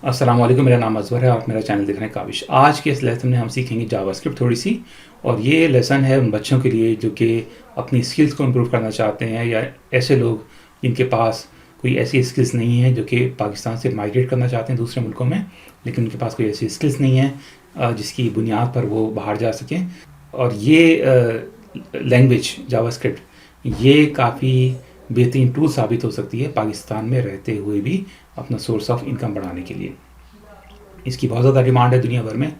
अस्सलाम वालेकुम, मेरा नाम अज़वर है और मेरा चैनल देख रहे हैं काबिश। आज के इस लेसन में हम सीखेंगे जावास्क्रिप्ट थोड़ी सी, और ये लेसन है उन बच्चों के लिए जो कि अपनी स्किल्स को इम्प्रूव करना चाहते हैं, या ऐसे लोग जिनके पास कोई ऐसी स्किल्स नहीं है, जो कि पाकिस्तान से माइग्रेट करना चाहते हैं दूसरे मुल्कों में, लेकिन उनके पास कोई ऐसी स्किल्स नहीं है जिसकी बुनियाद पर वो बाहर जा सकें। और ये लैंग्वेज जावास्क्रिप्ट ये काफ़ी बेहतरीन टूल साबित हो सकती है पाकिस्तान में रहते हुए भी अपना सोर्स ऑफ इनकम बढ़ाने के लिए। इसकी बहुत ज़्यादा डिमांड है दुनिया भर में।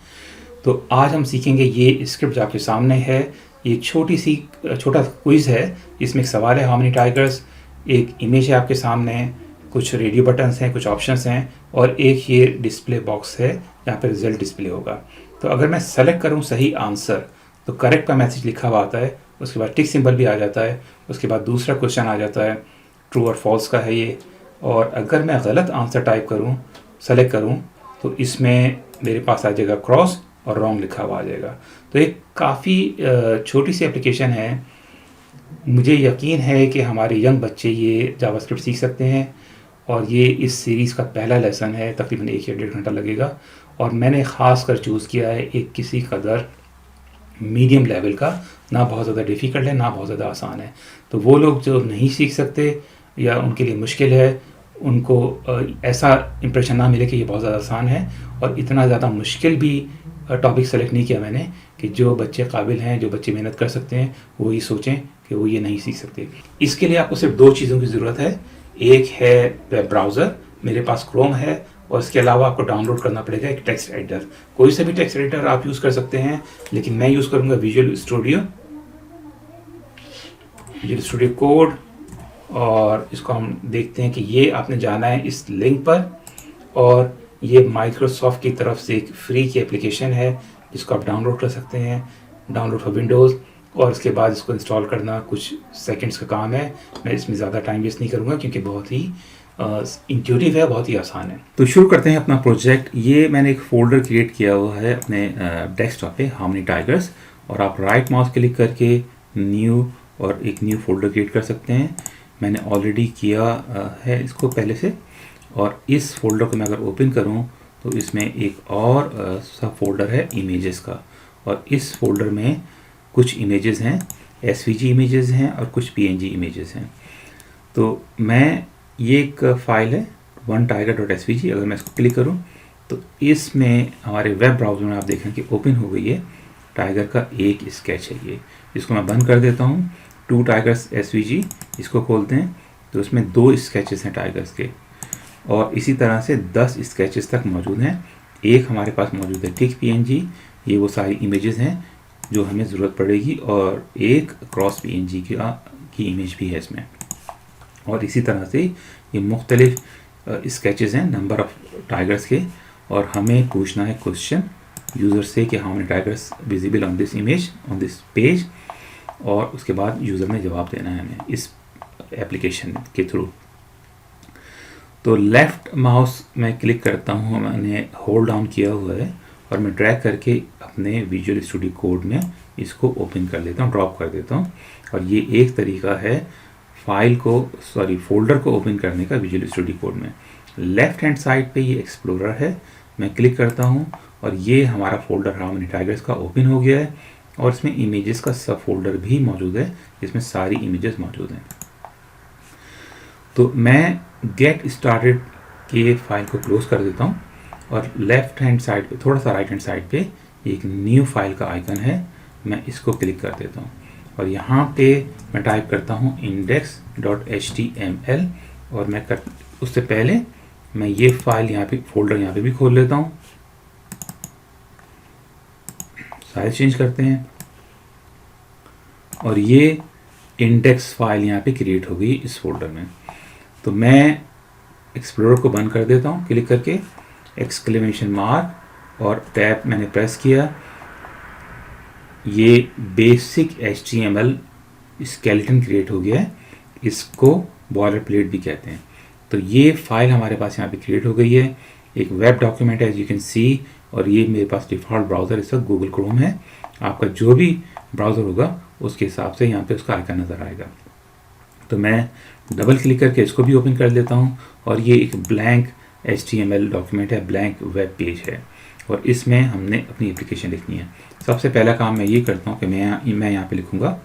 तो आज हम सीखेंगे, ये स्क्रिप्ट जो आपके सामने है, ये छोटा क्विज़ है। इसमें एक सवाल है, हाउ मेनी टाइगर्स, एक इमेज है आपके सामने, कुछ रेडियो बटन्स हैं, कुछ ऑप्शंस हैं, और एक ये डिस्प्ले बॉक्स है जहाँ पर रिजल्ट डिस्प्ले होगा। तो अगर मैं सेलेक्ट करूँ सही आंसर, तो करेक्ट का मैसेज लिखा हुआ आता है, उसके बाद टिक सिंबल भी आ जाता है, उसके बाद दूसरा क्वेश्चन आ जाता है, ट्रू और फॉल्स का है ये। और अगर मैं गलत आंसर टाइप करूं, सेलेक्ट करूं, तो इसमें मेरे पास आ जाएगा क्रॉस और रॉन्ग लिखा हुआ आ जाएगा। तो एक काफ़ी छोटी सी एप्लीकेशन है। मुझे यकीन है कि हमारे यंग बच्चे ये जावास्क्रिप्ट सीख सकते हैं, और ये इस सीरीज़ का पहला लेसन है। तकरीबन 1 या 1.5 घंटा लगेगा, और मैंने ख़ास कर चूज़ किया है एक किसी कदर मीडियम लेवल का, ना बहुत ज़्यादा डिफ़िकल्ट है ना बहुत ज़्यादा आसान है। तो वो लोग जो नहीं सीख सकते या उनके लिए मुश्किल है, उनको ऐसा इम्प्रेशन ना मिले कि ये बहुत ज़्यादा आसान है। और इतना ज़्यादा मुश्किल भी टॉपिक सेलेक्ट नहीं किया मैंने कि जो बच्चे काबिल हैं, जो बच्चे मेहनत कर सकते हैं, वो ये सोचें कि वो ये नहीं सीख सकते। इसके लिए आपको सिर्फ 2 चीज़ों की ज़रूरत है। एक है वेब ब्राउज़र, मेरे पास क्रोम है, और इसके अलावा आपको डाउनलोड करना पड़ेगा एक टेक्स्ट एडिटर। कोई सा भी टेक्स्ट एडिटर आप यूज़ कर सकते हैं, लेकिन मैं यूज़ करूँगा विजुअल स्टूडियो कोड। और इसको हम देखते हैं कि ये आपने जाना है इस लिंक पर, और ये माइक्रोसॉफ्ट की तरफ से एक फ्री की एप्लीकेशन है जिसको आप डाउनलोड कर सकते हैं, डाउनलोड फॉर विंडोज़। और इसके बाद इसको इंस्टॉल करना कुछ सेकंड्स का काम है। मैं इसमें ज़्यादा टाइम वेस्ट नहीं करूँगा क्योंकि बहुत ही इंट्यूटिव है, बहुत ही आसान है। तो शुरू करते हैं अपना प्रोजेक्ट। ये मैंने एक फ़ोल्डर क्रिएट किया हुआ है अपने डेस्कटॉप पे, हाउ मेनी टाइगर्स, और आप राइट माउस क्लिक करके न्यू और एक न्यू फोल्डर क्रिएट कर सकते हैं। मैंने ऑलरेडी किया है इसको पहले से। और इस फोल्डर को मैं अगर ओपन करूं, तो इसमें एक और सब फोल्डर है इमेजेस का, और इस फोल्डर में कुछ इमेजेस हैं, एसवीजी इमेजेस हैं और कुछ पीएनजी इमेजेस हैं। तो मैं ये एक फ़ाइल है onetiger.svg, अगर मैं इसको क्लिक करूं, तो इसमें हमारे वेब ब्राउज़र में आप देखें कि ओपन हो गई है। टाइगर का एक स्केच है ये, इसको मैं बंद कर देता हूँ। 2 टाइगर्स एसवीजी इसको खोलते हैं, तो इसमें 2 स्केचेस हैं टाइगर्स के, और इसी तरह से 10 स्केचेस तक मौजूद हैं। एक हमारे पास मौजूद है टिक पीएनजी, ये वो सारी इमेजेस हैं जो हमें ज़रूरत पड़ेगी, और एक क्रॉस पीएनजी की इमेज भी है इसमें। और इसी तरह से ये मुख्तलिफ स्केचेस हैं नंबर ऑफ टाइगर्स के, और हमें पूछना है क्वेश्चन यूज़र से कि how many tigers visible on this image, on this page, और उसके बाद यूज़र ने जवाब देना है हमें इस एप्लीकेशन के थ्रू। तो लेफ़्ट माउस मैं क्लिक करता हूँ, मैंने होल्ड डाउन किया हुआ है, और मैं ड्रैग करके अपने विजुअल स्टूडियो कोड में इसको ओपन कर लेता हूँ, ड्रॉप कर देता हूँ। और ये एक तरीका है फोल्डर को ओपन करने का विजुअल स्टूडियो कोड में। लेफ़्ट हैंड साइड पे ये एक्सप्लोरर है, मैं क्लिक करता हूँ, और ये हमारा फोल्डर हाउ मेनी टाइगर्स का ओपन हो गया है, और इसमें इमेजेस का सब फोल्डर भी मौजूद है, इसमें सारी इमेजेस मौजूद हैं। तो मैं गेट स्टार्टेड के फाइल को क्लोज कर देता हूँ, और लेफ़्ट हैंड साइड पे, थोड़ा सा राइट हैंड साइड पे एक न्यू फाइल का आइकन है, मैं इसको क्लिक कर देता हूँ, और यहाँ पे मैं टाइप करता हूँ index.html। और उससे पहले मैं ये फाइल यहाँ पे, फोल्डर यहाँ पे भी खोल लेता हूँ। साइज चेंज करते हैं, और ये इंडेक्स फाइल यहाँ पे क्रिएट हो गई इस फोल्डर में। तो मैं एक्सप्लोरर को बंद कर देता हूँ क्लिक करके, एक्सक्लेमेशन मार्क और टैब मैंने प्रेस किया। ये बेसिक HTML स्केलेटन क्रिएट हो गया है, इसको बॉयलर प्लेट भी कहते हैं। तो ये फाइल हमारे पास यहाँ पे क्रिएट हो गई है, एक वेब डॉक्यूमेंट है एज यू कैन सी, और ये मेरे पास डिफ़ॉल्ट ब्राउज़र इस वक्त गूगल क्रोम है। आपका जो भी ब्राउज़र होगा उसके हिसाब से यहाँ पे उसका आइकन नज़र आएगा। तो मैं डबल क्लिक करके इसको भी ओपन कर देता हूँ, और ये एक ब्लैंक HTML डॉक्यूमेंट है, ब्लैंक वेब पेज है और इसमें हमने अपनी एप्लीकेशन लिखनी है। सबसे पहला काम मैं ये करता हूँ कि मैं यहाँ पे लिखूँगा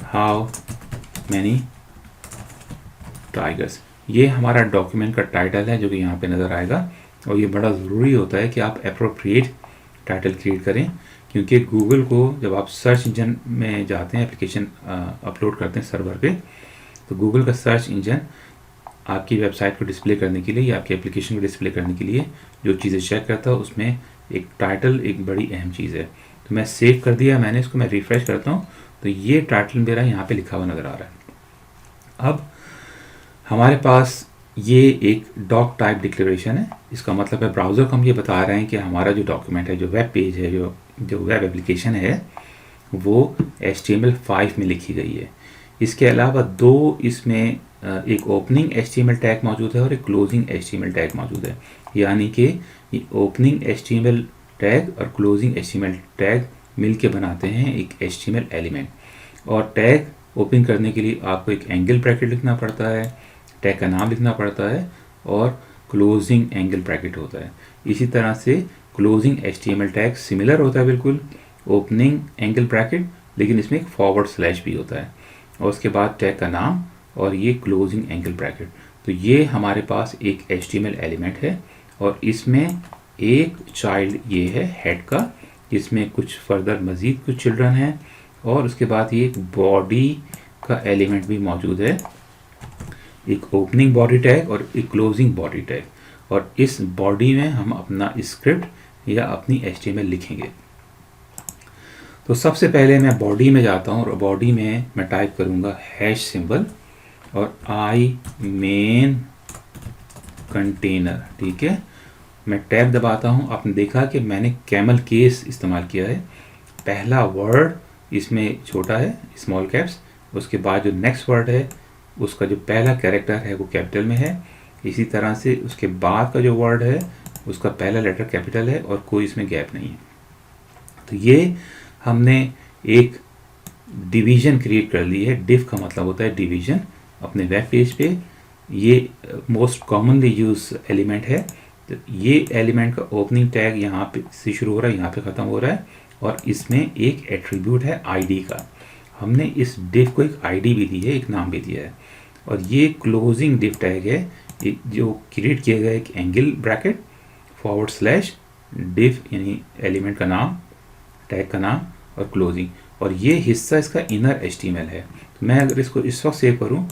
हाउ मैनी टाइगर्स। ये हमारा डॉक्यूमेंट का टाइटल है जो कि यहाँ पे नज़र आएगा और ये बड़ा ज़रूरी होता है कि आप एप्रोप्रिएट टाइटल क्रिएट करें, क्योंकि गूगल को जब आप सर्च इंजन में जाते हैं, एप्लीकेशन अपलोड करते हैं सर्वर पे, तो गूगल का सर्च इंजन आपकी वेबसाइट को डिस्प्ले करने के लिए या आपकी एप्लीकेशन को डिस्प्ले करने के लिए जो चीज़ें चेक करता है उसमें एक टाइटल एक बड़ी अहम चीज़ है। तो मैं सेव कर दिया मैंने इसको, मैं रिफ्रेश करता हूँ तो ये टाइटल मेरा यहाँ पे लिखा हुआ नज़र आ रहा है। अब हमारे पास ये एक डॉक टाइप डिक्लेरेशन है। इसका मतलब है ब्राउज़र को हम ये बता रहे हैं कि हमारा जो डॉक्यूमेंट है, जो वेब पेज है, जो वेब एप्लीकेशन है वो HTML5 में लिखी गई है। इसके अलावा दो इसमें एक ओपनिंग HTML टैग मौजूद है और एक क्लोजिंग HTML टैग मौजूद है, यानी कि ये ओपनिंग HTML टैग और क्लोजिंग HTML टैग मिलके बनाते हैं एक HTML एलिमेंट। और टैग ओपन करने के लिए आपको एक एंगल ब्रैकेट लिखना पड़ता है, टैग का नाम लिखना पड़ता है और क्लोजिंग एंगल ब्रैकेट होता है। इसी तरह से क्लोजिंग HTML टैग सिमिलर होता है बिल्कुल ओपनिंग एंगल ब्रैकेट, लेकिन इसमें एक फॉरवर्ड स्लैश भी होता है और उसके बाद टैग का नाम और ये क्लोजिंग एंगल ब्रैकेट। तो ये हमारे पास एक HTML एलिमेंट है और इसमें एक चाइल्ड ये है हेड का, जिसमें कुछ फर्दर मज़ीद कुछ चिल्ड्रन हैं और उसके बाद ये एक बॉडी का एलिमेंट भी मौजूद है, एक ओपनिंग बॉडी टैग और एक क्लोजिंग बॉडी टैग। और इस बॉडी में हम अपना स्क्रिप्ट या अपनी HTML लिखेंगे। तो सबसे पहले मैं बॉडी में जाता हूँ और बॉडी में मैं टाइप करूँगा हैश सिंबल और आई मेन कंटेनर। ठीक है, मैं टैब दबाता हूँ। आपने देखा कि मैंने कैमल केस इस्तेमाल किया है। पहला वर्ड इसमें छोटा है, स्मॉल कैप्स, उसके बाद जो नेक्स्ट वर्ड है उसका जो पहला कैरेक्टर है वो कैपिटल में है। इसी तरह से उसके बाद का जो वर्ड है उसका पहला लेटर कैपिटल है और कोई इसमें गैप नहीं है। तो ये हमने एक डिवीज़न क्रिएट कर ली है। डिव का मतलब होता है डिवीज़न। अपने वेब पेज पे ये मोस्ट कॉमनली यूज एलिमेंट है। तो ये एलिमेंट का ओपनिंग टैग यहाँ पे से शुरू हो रहा है, यहाँ पे ख़त्म हो रहा है और इसमें एक एट्रीब्यूट है आईडी का। हमने इस डिव को एक आईडी भी दी है, एक नाम भी दिया है। और ये क्लोजिंग डिव टैग है जो क्रिएट किया गया एक angle bracket forward slash div यानी एलिमेंट का नाम, टैग का नाम और क्लोजिंग, और ये हिस्सा इसका इनर HTML है। तो मैं अगर इसको इस वक्त सेव करूं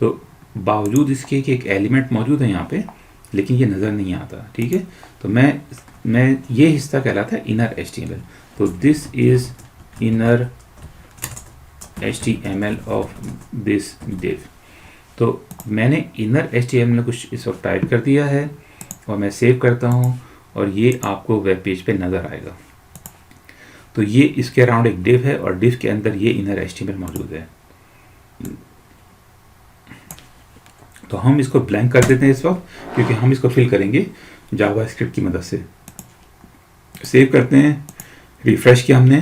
तो बावजूद इसके कि एक एलिमेंट मौजूद है यहाँ पे, लेकिन ये नज़र नहीं आता। ठीक है, तो मैं ये हिस्सा कहलाता है इनर HTML। तो this is inner HTML of this div. तो मैंने इनर HTML में कुछ इस वक्त टाइप कर दिया है और मैं सेव करता हूँ और ये आपको वेब पेज पे नज़र आएगा। तो ये इसके अराउंड एक डिव है और डिव के अंदर ये इनर HTML मौजूद है। तो हम इसको ब्लैंक कर देते हैं इस वक्त, क्योंकि हम इसको फिल करेंगे जावास्क्रिप्ट की मदद से। सेव करते हैं, रिफ्रेश किया हमने,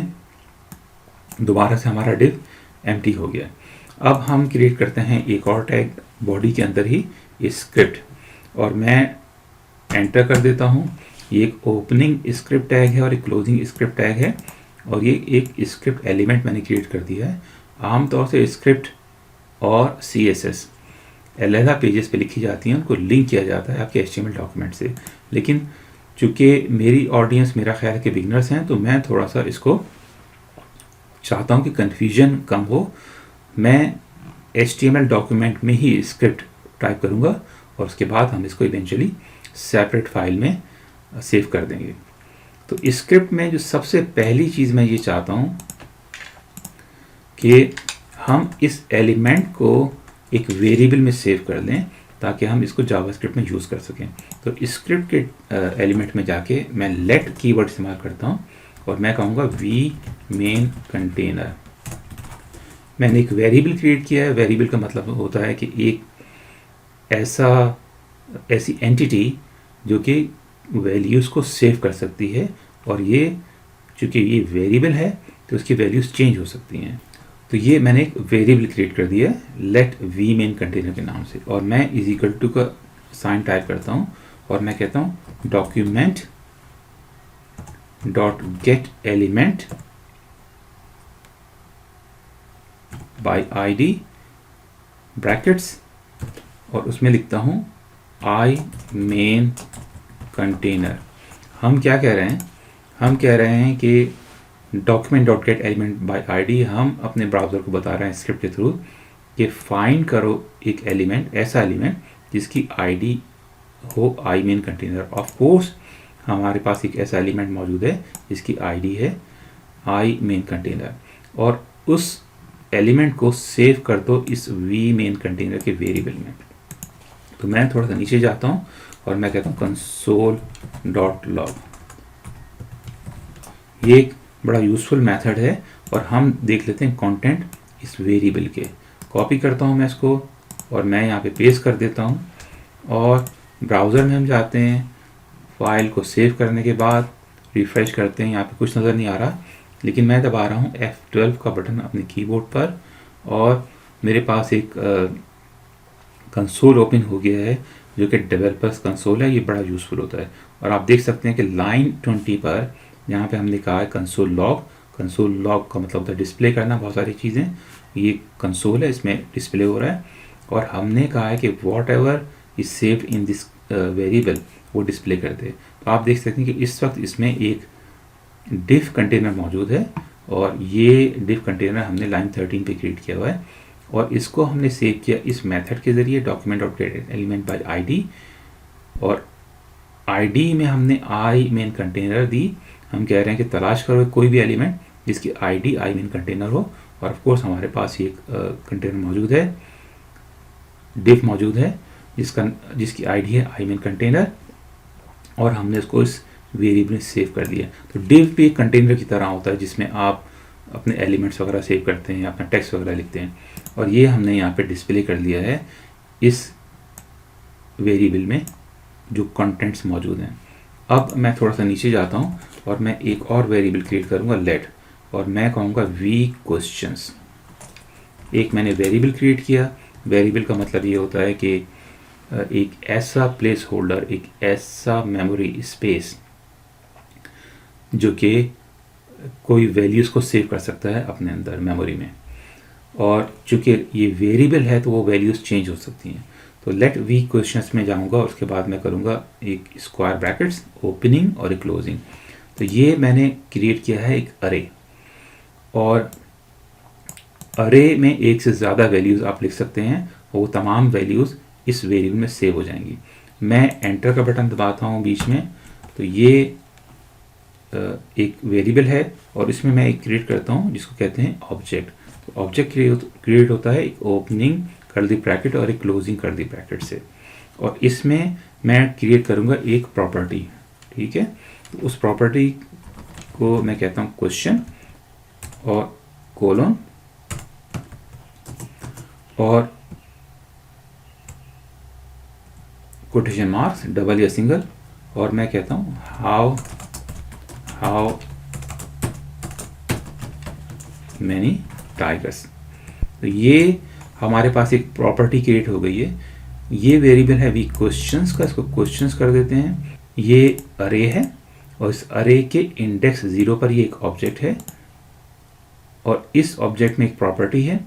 दोबारा से हमारा डिव एम्प्टी हो गया। अब हम क्रिएट करते हैं एक और टैग बॉडी के अंदर ही, स्क्रिप्ट, और मैं एंटर कर देता हूँ। ये एक ओपनिंग स्क्रिप्ट टैग है और एक क्लोजिंग स्क्रिप्ट टैग है और ये एक स्क्रिप्ट एलिमेंट मैंने क्रिएट कर दिया है। आमतौर से स्क्रिप्ट और CSS अलग पेजेस पे लिखी जाती हैं, उनको लिंक किया जाता है आपके HTML डॉक्यूमेंट से। लेकिन चूँकि मेरी ऑडियंस मेरा ख्याल है कि बिगनर्स हैं, तो मैं थोड़ा सा इसको चाहता हूँ कि कन्फ्यूजन कम हो। मैं HTML डॉक्यूमेंट में ही स्क्रिप्ट टाइप करूँगा और उसके बाद हम इसको इवेंचुअली सेपरेट फाइल में सेव कर देंगे। तो स्क्रिप्ट में जो सबसे पहली चीज़ मैं ये चाहता हूँ कि हम इस एलिमेंट को एक वेरिएबल में सेव कर लें ताकि हम इसको जावास्क्रिप्ट में यूज़ कर सकें। तो स्क्रिप्ट के एलिमेंट में जाके मैं लेट कीवर्ड इस्तेमाल करता हूँ और मैं कहूँगा वी मेन कंटेनर। मैंने एक वेरिएबल क्रिएट किया है। वेरिएबल का मतलब होता है कि एक ऐसी एंटिटी जो कि वैल्यूज़ को सेव कर सकती है, और ये चूँकि ये वेरिएबल है तो उसकी वैल्यूज़ चेंज हो सकती हैं। तो ये मैंने एक वेरिएबल क्रिएट कर दिया है लेट वी मेन कंटेनर के नाम से, और मैं इज इक्वल टू का साइन टाइप करता हूँ और मैं कहता हूँ document dot gate element by ID brackets, और उसमें लिखता हूँ आई मेन कंटेनर। हम क्या कह रहे हैं, हम कह रहे हैं कि document dot gate element by ID, हम अपने ब्राउज़र को बता रहे हैं स्क्रिप्ट के थ्रू कि फाइंड करो एक एलिमेंट, ऐसा एलिमेंट जिसकी आईडी हो आई मेन कंटेनर। ऑफ कोर्स हमारे पास एक ऐसा एलिमेंट मौजूद है जिसकी आईडी है आई मेन कंटेनर, और उस एलिमेंट को सेव कर दो इस वी मेन कंटेनर के वेरिएबल में। तो मैं थोड़ा सा नीचे जाता हूँ और मैं कहता हूँ कंसोल डॉट लॉग। ये एक बड़ा यूज़फुल मेथड है, और हम देख लेते हैं कंटेंट इस वेरिएबल के। कॉपी करता हूँ मैं इसको और मैं यहाँ पे पेस्ट कर देता हूँ, और ब्राउज़र में हम जाते हैं, फाइल को सेव करने के बाद रिफ्रेश करते हैं। यहाँ पे कुछ नज़र नहीं आ रहा, लेकिन मैं दबा रहा हूँ F12 का बटन अपने कीबोर्ड पर, और मेरे पास एक कंसोल ओपन हो गया है जो कि डेवलपर्स कंसोल है। ये बड़ा यूज़फुल होता है, और आप देख सकते हैं कि लाइन 20 पर यहाँ पे हमने कहा है कंसोल लॉग। कंसोल लॉग का मतलब होता है डिस्प्ले करना बहुत सारी चीज़ें। ये कंसोल है, इसमें डिस्प्ले हो रहा है, और हमने कहा है कि what ever is saved in this variable वो डिस्प्ले कर दे। तो आप देख सकते हैं कि इस वक्त इसमें एक डिफ कंटेनर मौजूद है, और ये डिफ कंटेनर हमने लाइन 13 पे क्रिएट किया हुआ है, और इसको हमने सेव किया इस मेथड के ज़रिए document dot gate element by ID, और आईडी में हमने आई मेन कंटेनर दी। हम कह रहे हैं कि तलाश करो कोई भी एलिमेंट जिसकी आईडी आई मेन कंटेनर हो, और ऑफ कोर्स हमारे पास एक कंटेनर मौजूद है, डिफ मौजूद है जिसकी आईडी है आई मेन कंटेनर, और हमने इसको इस वेरिएबल में सेव कर दिया। तो डिव भी एक कंटेनर की तरह होता है जिसमें आप अपने एलिमेंट्स वगैरह सेव करते हैं, अपना टेक्स्ट वगैरह लिखते हैं, और ये हमने यहाँ पे डिस्प्ले कर दिया है इस वेरिएबल में जो कंटेंट्स मौजूद हैं। अब मैं थोड़ा सा नीचे जाता हूँ और मैं एक और वेरिएबल क्रिएट करूँगा लेट, और मैं कहूँगा वी क्वेश्चंस। एक मैंने वेरिएबल क्रिएट किया। वेरिएबल का मतलब ये होता है कि एक ऐसा प्लेस होल्डर, एक ऐसा मेमोरी स्पेस जो कि कोई वैल्यूज़ को सेव कर सकता है अपने अंदर मेमोरी में, और चूँकि ये वेरिएबल है तो वो वैल्यूज़ चेंज हो सकती हैं। तो लेट वी क्वेश्चंस में जाऊंगा, उसके बाद मैं करूंगा एक स्क्वायर ब्रैकेट्स ओपनिंग और एक क्लोजिंग। तो ये मैंने क्रिएट किया है एक अरे, और अरे में एक से ज़्यादा वैल्यूज़ आप लिख सकते हैं, वो तमाम वैल्यूज़ इस वेरिएबल में सेव हो जाएंगी। मैं एंटर का बटन दबाता हूँ बीच में, तो ये एक वेरिएबल है, और इसमें मैं एक क्रिएट करता हूँ जिसको कहते हैं ऑब्जेक्ट। तो ऑब्जेक्ट क्रिएट होता है एक ओपनिंग कर्ली ब्रैकेट और एक क्लोजिंग कर्ली ब्रैकेट से, और इसमें मैं क्रिएट करूँगा एक प्रॉपर्टी। ठीक है, तो उस प्रॉपर्टी को मैं कहता हूँ क्वेश्चन और कोलन और कोटेशन मार्क्स डबल या सिंगल, और मैं कहता हूँ हाउ मैनी टाइगर्स। तो ये हमारे पास एक प्रॉपर्टी क्रिएट हो गई है। ये वेरिएबल है वी क्वेश्चंस का, इसको क्वेश्चंस कर देते हैं। ये अरे है, और इस अरे के इंडेक्स 0 पर ये एक ऑब्जेक्ट है, और इस ऑब्जेक्ट में एक प्रॉपर्टी है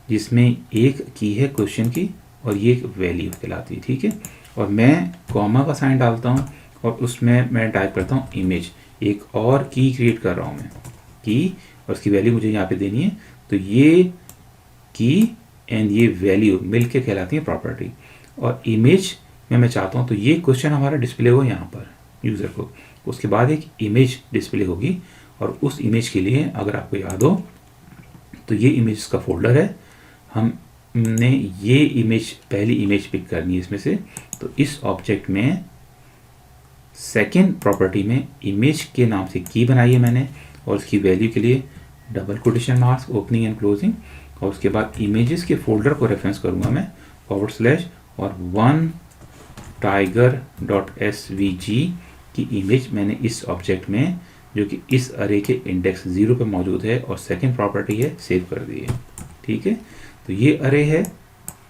जिसमें एक की है क्वेश्चन की, और ये एक वैल्यू कहलाती है। ठीक है, और मैं कॉमा का साइन डालता हूँ, और उसमें मैं टाइप करता हूँ इमेज। एक और की क्रिएट कर रहा हूँ मैं, की, और उसकी वैल्यू मुझे यहाँ पे देनी है। तो ये की एंड ये वैल्यू मिलके कहलाती है प्रॉपर्टी। और इमेज में मैं चाहता हूँ तो ये क्वेश्चन हमारा डिस्प्ले हो यहाँ पर यूज़र को, उसके बाद एक इमेज डिस्प्ले होगी, और उस इमेज के लिए अगर आपको याद हो तो ये इमेज का फोल्डर है, हमने ये इमेज पहली इमेज पिक करनी है इसमें से। तो इस ऑब्जेक्ट में सेकेंड प्रॉपर्टी में इमेज के नाम से की बनाई है मैंने, और उसकी वैल्यू के लिए double quotation marks opening and closing, और उसके बाद इमेजेस के फोल्डर को रेफरेंस करूंगा मैं / और 1 tiger.svg की इमेज मैंने इस ऑब्जेक्ट में, जो कि इस अरे के इंडेक्स 0 पे मौजूद है और सेकंड प्रॉपर्टी है, सेव कर दी है। ठीक है, तो ये अरे है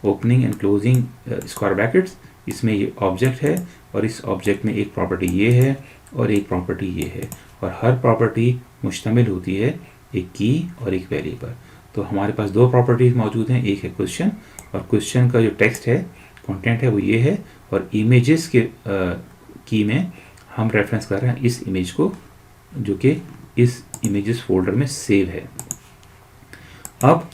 opening and closing square brackets, इसमें ये ऑब्जेक्ट है, और इस ऑब्जेक्ट में एक प्रॉपर्टी ये है और एक प्रॉपर्टी ये है, और हर प्रॉपर्टी मुश्तमिल होती है एक की और एक वैल्यू पर। तो हमारे पास दो प्रॉपर्टीज मौजूद हैं, एक है क्वेश्चन, और क्वेश्चन का जो टेक्स्ट है, कंटेंट है, वो ये है, और इमेजेस के की में हम रेफरेंस कर रहे हैं इस इमेज को जो कि इस इमेजेस फोल्डर में सेव है। अब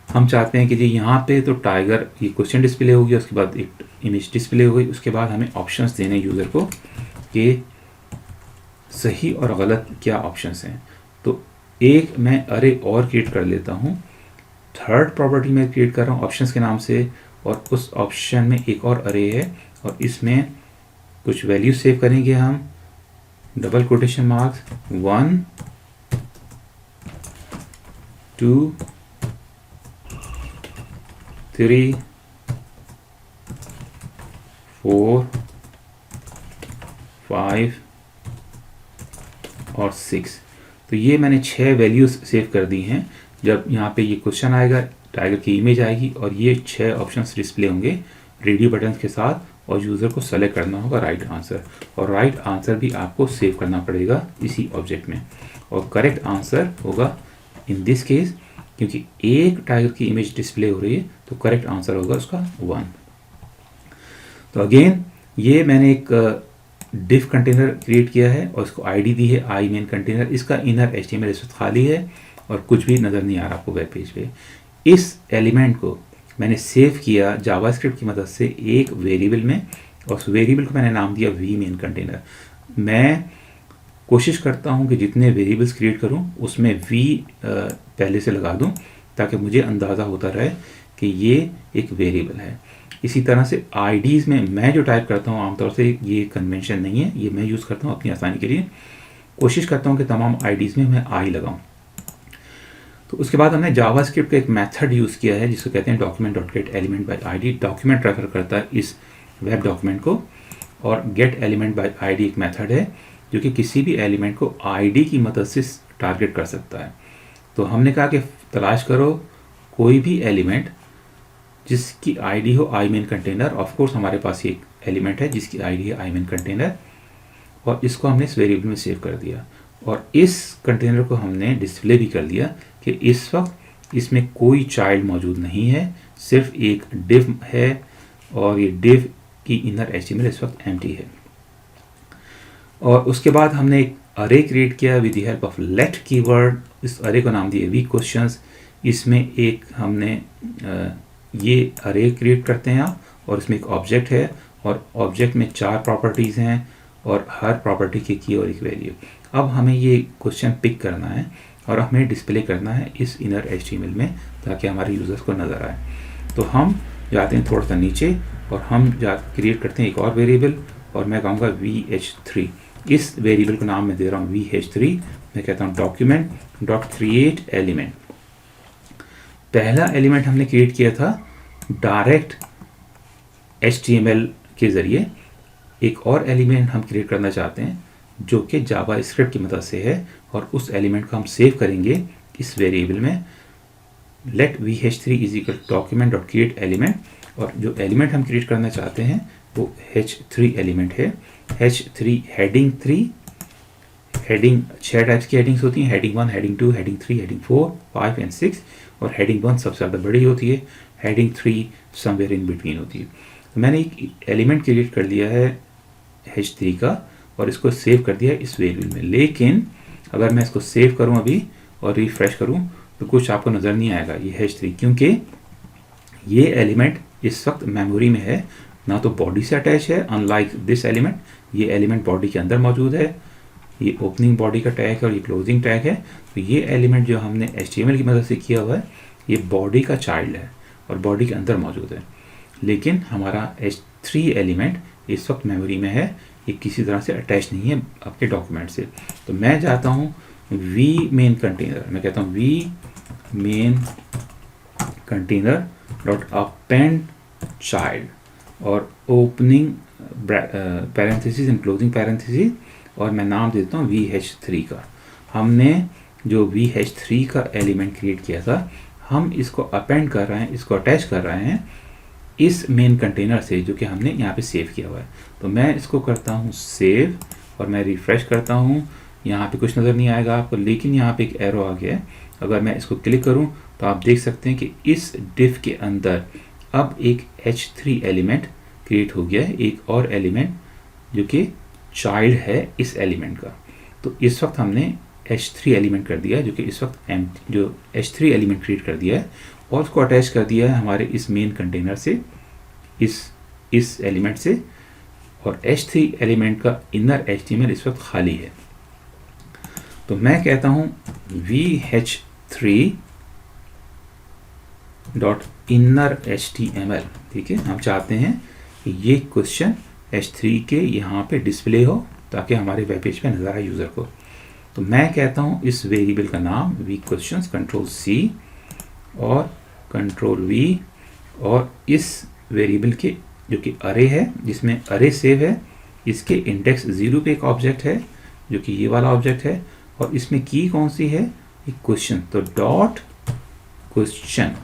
हम चाहते हैं कि जी यहाँ पे तो टाइगर ये क्वेश्चन डिस्प्ले हो गया, उसके बाद एक इमेज डिस्प्ले हो गई, उसके बाद हमें ऑप्शंस देने यूज़र को कि सही और गलत क्या ऑप्शंस हैं। तो एक मैं अरे और क्रिएट कर लेता हूँ, थर्ड प्रॉपर्टी में क्रिएट कर रहा हूँ ऑप्शंस के नाम से, और उस ऑप्शन में एक और अरे है और इसमें कुछ वैल्यू सेव करेंगे हम, डबल कोटेशन मार्क्स 1 2 3 4 5 और 6। तो ये मैंने 6 वैल्यूज़ सेव कर दी हैं। जब यहाँ पे ये क्वेश्चन आएगा, टाइगर की इमेज आएगी और ये 6 ऑप्शंस डिस्प्ले होंगे रेडियो बटन के साथ, और यूज़र को सेलेक्ट करना होगा राइट आंसर, और राइट आंसर भी आपको सेव करना पड़ेगा इसी ऑब्जेक्ट में, और करेक्ट आंसर होगा इन दिस केस, क्योंकि एक टाइगर की इमेज डिस्प्ले हो रही है तो करेक्ट आंसर होगा उसका 1। तो अगेन ये मैंने एक डिफ कंटेनर क्रिएट किया है और इसको आईडी दी है आई मेन कंटेनर। इसका इनर एचटीएमएल इस वक्त खाली है और कुछ भी नज़र नहीं आ रहा आपको वेब पेज पे। इस एलिमेंट को मैंने सेव किया जावास्क्रिप्ट की मदद से एक वेरिएबल में, और उस वेरिएबल को मैंने नाम दिया वी मेन कंटेनर। मैं कोशिश करता हूँ कि जितने वेरिएबल्स क्रिएट करूँ उसमें वी पहले से लगा दूँ ताकि मुझे अंदाज़ा होता रहे कि ये एक वेरिएबल है। इसी तरह से आईडीज़ में मैं जो टाइप करता हूँ आमतौर से, ये कन्वेंशन नहीं है, ये मैं यूज़ करता हूँ अपनी आसानी के लिए, कोशिश करता हूँ कि तमाम आईडीज़ में मैं आई लगाऊँ। तो उसके बाद हमने जावास्क्रिप्ट का एक मेथड यूज़ किया है जिसको कहते हैं document dot gate element by ID. Document refer करता है इस वेब डॉक्यूमेंट को, और गेट एलिमेंट बाय आईडी एक मेथड है जो कि किसी भी एलिमेंट को आईडी की मदद से टारगेट कर सकता है। तो हमने कहा कि तलाश करो कोई भी एलिमेंट जिसकी आईडी हो आई मेन कंटेनर। ऑफ कोर्स हमारे पास ये एक एलिमेंट है जिसकी आईडी है आई मेन कंटेनर, और इसको हमने इस वेरिएबल में सेव कर दिया, और इस कंटेनर को हमने डिस्प्ले भी कर दिया कि इस वक्त इसमें कोई चाइल्ड मौजूद नहीं है, सिर्फ एक डिव है, और ये डिव की इनर एचटीएमएल इस वक्त एम्प्टी है। और उसके बाद हमने एक अरे क्रिएट किया with the help of let keyword. इस अरे को नाम दिए वी क्वेश्चंस। इसमें एक हमने ये अरे क्रिएट करते हैं आप, और इसमें एक ऑब्जेक्ट है, और ऑब्जेक्ट में 4 प्रॉपर्टीज़ हैं और हर प्रॉपर्टी की की और एक वैल्यू। अब हमें ये क्वेश्चन पिक करना है और हमें डिस्प्ले करना है इस इनर एचटीएमएल में ताकि हमारे यूज़र्स को नज़र आए। तो हम जाते हैं थोड़ा सा नीचे और हम क्रिएट करते हैं एक और वेरिएबल, और मैं कहूँगा VH3। इस वेरिएबल को नाम मैं दे रहा हूँ VH3। मैं कहता हूँ डॉक्यूमेंट डॉट क्रिएट एलिमेंट। पहला एलिमेंट हमने क्रिएट किया था डायरेक्ट HTML के ज़रिए। एक और एलिमेंट हम क्रिएट करना चाहते हैं जो कि जावास्क्रिप्ट की मदद से है, और उस एलिमेंट को हम सेव करेंगे इस वेरिएबल में let VH3 is equal document dot create element. और जो एलिमेंट हम क्रिएट करना चाहते हैं वो H3 एलिमेंट है। H3 हेडिंग 3, हेडिंग 6 टाइप्स की हेडिंग्स होती हैं, heading 1, heading 2, heading 3, heading 4, 5 and 6, और हेडिंग 1 सबसे ज़्यादा बड़ी होती है, हेडिंग 3 समवेयर इन बिटवीन होती है। तो मैंने एक एलिमेंट क्रिएट कर लिया है H3 का और इसको सेव कर दिया है इस वेरिएबल में। लेकिन अगर मैं इसको सेव करूं अभी और रिफ्रेश करूं तो कुछ आपको नज़र नहीं आएगा ये H3, क्योंकि ये एलिमेंट इस वक्त मेमोरी में है, ना तो बॉडी से अटैच है। अनलाइक दिस एलिमेंट, ये एलिमेंट बॉडी के अंदर मौजूद है, ये ओपनिंग बॉडी का टैग है और ये क्लोजिंग टैग है। तो ये एलिमेंट जो हमने HTML की मदद से किया हुआ है ये बॉडी का चाइल्ड है और बॉडी के अंदर मौजूद है। लेकिन हमारा H3 एलिमेंट इस वक्त मेमोरी में है, ये किसी तरह से अटैच नहीं है आपके डॉक्यूमेंट से। तो मैं जाता हूँ वी मेन कंटेनर, मैं कहता हूँ we main container dot append child, और opening parenthesis and closing parenthesis, और मैं नाम देता हूँ VH3 का। हमने जो VH3 का एलिमेंट क्रिएट किया था हम इसको अपेंड कर रहे हैं, इसको अटैच कर रहे हैं इस मेन कंटेनर से जो कि हमने यहाँ पे सेव किया हुआ है। तो मैं इसको करता हूँ सेव और मैं रिफ़्रेश करता हूँ। यहाँ पे कुछ नज़र नहीं आएगा आपको, लेकिन यहाँ पे एक एरो आ गया है। अगर मैं इसको क्लिक करूँ तो आप देख सकते हैं कि इस डिफ के अंदर अब एक H3 एलिमेंट क्रिएट हो गया है, एक और एलिमेंट जो कि चाइल्ड है इस एलिमेंट का। तो इस वक्त हमने H3 एलिमेंट कर दिया है, जो कि इस वक्त जो H3 एलिमेंट क्रिएट कर दिया है और उसको अटैच कर दिया है हमारे इस मेन कंटेनर से, इस एलिमेंट से। और H3 एलिमेंट का इनर HTML इस वक्त खाली है। तो मैं कहता हूँ vh3 डॉट इनर HTML, ठीक है। हम चाहते हैं कि ये क्वेश्चन H3 के यहाँ पे डिस्प्ले हो ताकि हमारे वेब पेज पे नज़र आए यूज़र को। तो मैं कहता हूँ इस वेरिएबल का नाम वी क्वेश्चंस कंट्रोल C और कंट्रोल V, और इस वेरिएबल के जो कि अरे है, जिसमें अरे सेव है, इसके इंडेक्स 0 पे एक ऑब्जेक्ट है जो कि ये वाला ऑब्जेक्ट है, और इसमें की कौन सी है, एक क्वेश्चन। तो डॉट क्वेश्चन,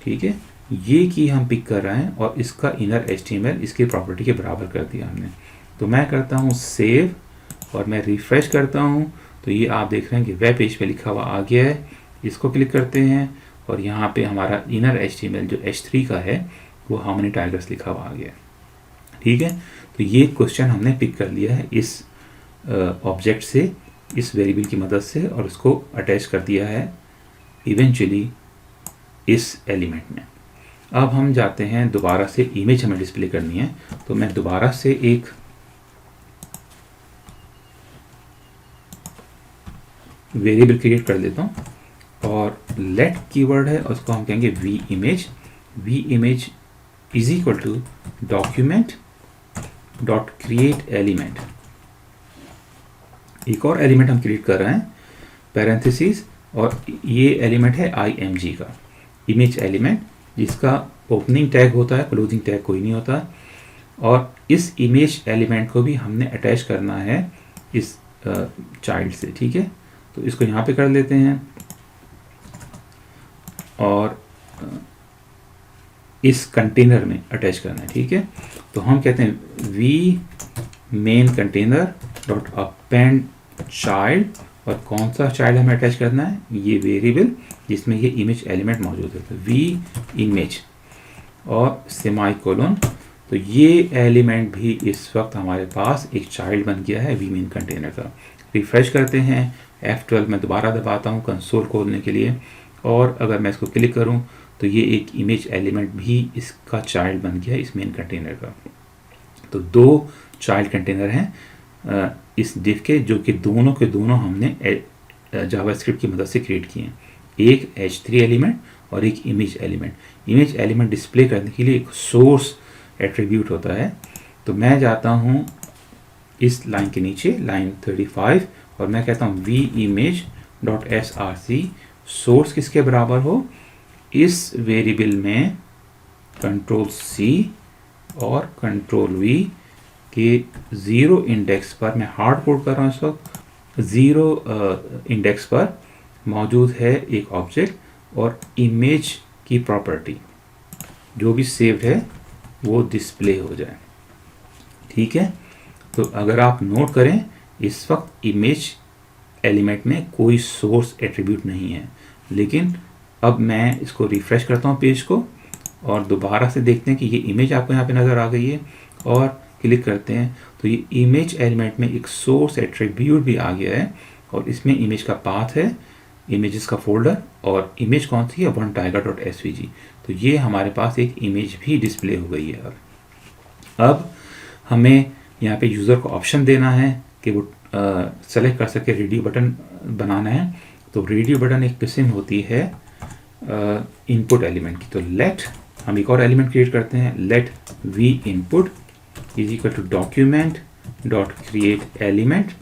ठीक है, ये की हम पिक कर रहे हैं और इसका इनर HTML इसकी प्रॉपर्टी के बराबर कर दिया हमने। तो मैं करता हूँ सेव और मैं रिफ्रेश करता हूँ, तो ये आप देख रहे हैं कि वेब पेज पे लिखा हुआ आ गया है। इसको क्लिक करते हैं और यहाँ पे हमारा इनर HTML जो H3 का है वो हाउ मेनी टाइगर्स लिखा हुआ आ गया, ठीक है। तो ये क्वेश्चन हमने पिक कर लिया है इस ऑब्जेक्ट से, इस वेरिएबल की मदद से, और उसको अटैच कर दिया है इवेंचुअली इस एलिमेंट में। अब हम जाते हैं दोबारा से, इमेज हमें डिस्प्ले करनी है, तो मैं दोबारा से एक वेरिएबल क्रिएट कर लेता हूँ और लेट कीवर्ड है, उसको हम कहेंगे V image is equal to document dot create element. एक और एलिमेंट हम क्रिएट कर रहे हैं पैरेंथेसिस, और ये एलिमेंट है img का इमेज एलिमेंट, जिसका ओपनिंग टैग होता है, क्लोजिंग टैग कोई नहीं होता। और इस इमेज एलिमेंट को भी हमने अटैच करना है इस चाइल्ड से, ठीक है। तो इसको यहाँ पे कर लेते हैं और इस कंटेनर में अटैच करना है, ठीक है। तो हम कहते हैं V main container dot append child, और कौन सा चाइल्ड हमें अटैच करना है, ये वेरिएबल जिसमें ये इमेज एलिमेंट मौजूद है। तो वी इमेज और सेमाइकोलन, तो ये एलिमेंट भी इस वक्त हमारे पास एक चाइल्ड बन गया है वी मेन कंटेनर का। रिफ्रेश करते हैं, F12 में दोबारा दबाता हूँ कंसोल खोलने के लिए, और अगर मैं इसको क्लिक करूँ तो ये एक इमेज एलिमेंट भी इसका चाइल्ड बन गया इस मेन कंटेनर का। तो दो चाइल्ड कंटेनर हैं इस डिफ के, जो कि दोनों के दोनों हमने जावास्क्रिप्ट की मदद से क्रिएट किए हैं। एक H3 एलिमेंट और एक image element. Image element display करने के लिए एक सोर्स एट्रीब्यूट होता है। तो मैं जाता हूँ इस लाइन के नीचे, लाइन 35, और मैं कहता हूँ V image dot src, source किसके बराबर हो, इस वेरिएबल में कंट्रोल C और कंट्रोल V के 0 इंडेक्स पर, मैं हार्ड कोड कर रहा हूँ इस वक्त, 0 इंडेक्स पर मौजूद है एक ऑब्जेक्ट, और इमेज की प्रॉपर्टी जो भी सेव्ड है वो डिस्प्ले हो जाए, ठीक है। तो अगर आप नोट करें, इस वक्त इमेज एलिमेंट में कोई सोर्स एट्रीब्यूट नहीं है, लेकिन अब मैं इसको रिफ्रेश करता हूँ पेज को, और दोबारा से देखते हैं कि ये इमेज आपको यहाँ पे नज़र आ गई है, और क्लिक करते हैं तो ये इमेज एलिमेंट में एक सोर्स एट्रीब्यूट भी आ गया है, और इसमें इमेज का पाथ है, इमेजेस का फोल्डर, और इमेज कौन सी है, onetiger.svg। तो ये हमारे पास एक इमेज भी डिस्प्ले हो गई है। अब हमें यहाँ पे यूज़र को ऑप्शन देना है कि वो सेलेक्ट कर सके रेडियो बटन बनाना है। तो रेडियो बटन एक किस्म होती है इनपुट एलिमेंट की। तो लेट, हम एक और एलिमेंट क्रिएट करते हैं, let V input is equal to document dot create element,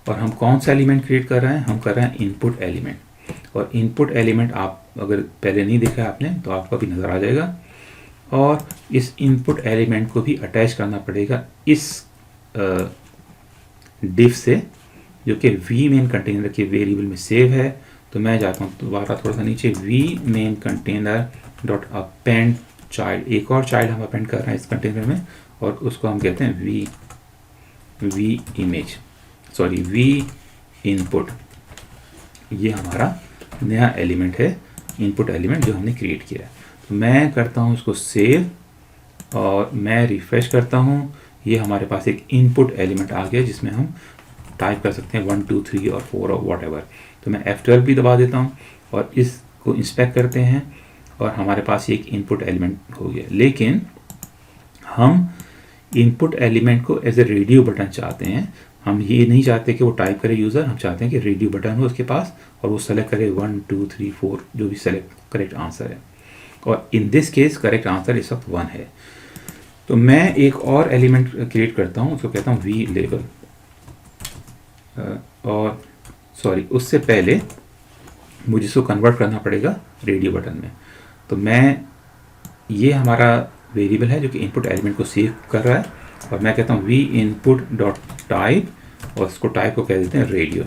और हम कौन सा एलिमेंट क्रिएट कर रहे हैं, हम कर रहे हैं इनपुट एलिमेंट। और इनपुट एलिमेंट आप अगर पहले नहीं देखा है आपने तो आपको भी नज़र आ जाएगा, और इस इनपुट एलिमेंट को भी अटैच करना पड़ेगा इस डिफ से, जो कि वी मेन कंटेनर के वेरिएबल में सेव है। तो मैं जाता हूँ दोबारा थोड़ा सा नीचे, V main container dot append child, एक और चाइल्ड हम अपेंड कर रहे हैं इस कंटेनर में, और उसको हम कहते हैं V image, sorry V input. ये हमारा नया एलिमेंट है, इनपुट एलिमेंट जो हमने क्रिएट किया है। तो मैं करता हूँ इसको सेव और मैं रिफ्रेश करता हूँ। ये हमारे पास एक इनपुट एलिमेंट आ गया जिसमें हम टाइप कर सकते हैं 1 2 3 और 4 और वॉट एवर। तो मैं F12 भी दबा देता हूँ और इसको इंस्पेक्ट करते हैं और हमारे पास एक इनपुट एलिमेंट हो गया। लेकिन हम इनपुट एलिमेंट को एज ए रेडियो बटन चाहते हैं। हम ये नहीं चाहते कि वो टाइप करे यूज़र, हम चाहते हैं कि रेडियो बटन हो उसके पास और वो सेलेक्ट करे 1 2 3 4 जो भी सेलेक्ट करेक्ट आंसर है। और in this case correct answer इस वक्त 1 है। तो मैं एक और एलिमेंट क्रिएट करता हूँ, उसको कहता हूँ वी लेबल। और सॉरी, उससे पहले मुझे इसको कन्वर्ट करना पड़ेगा रेडियो बटन में। तो मैं, ये हमारा वेरिएबल है जो कि इनपुट एलिमेंट को सेव कर रहा है, और मैं कहता हूँ वी इनपुट डॉट टाइप, और उसको टाइप को कह देते हैं रेडियो।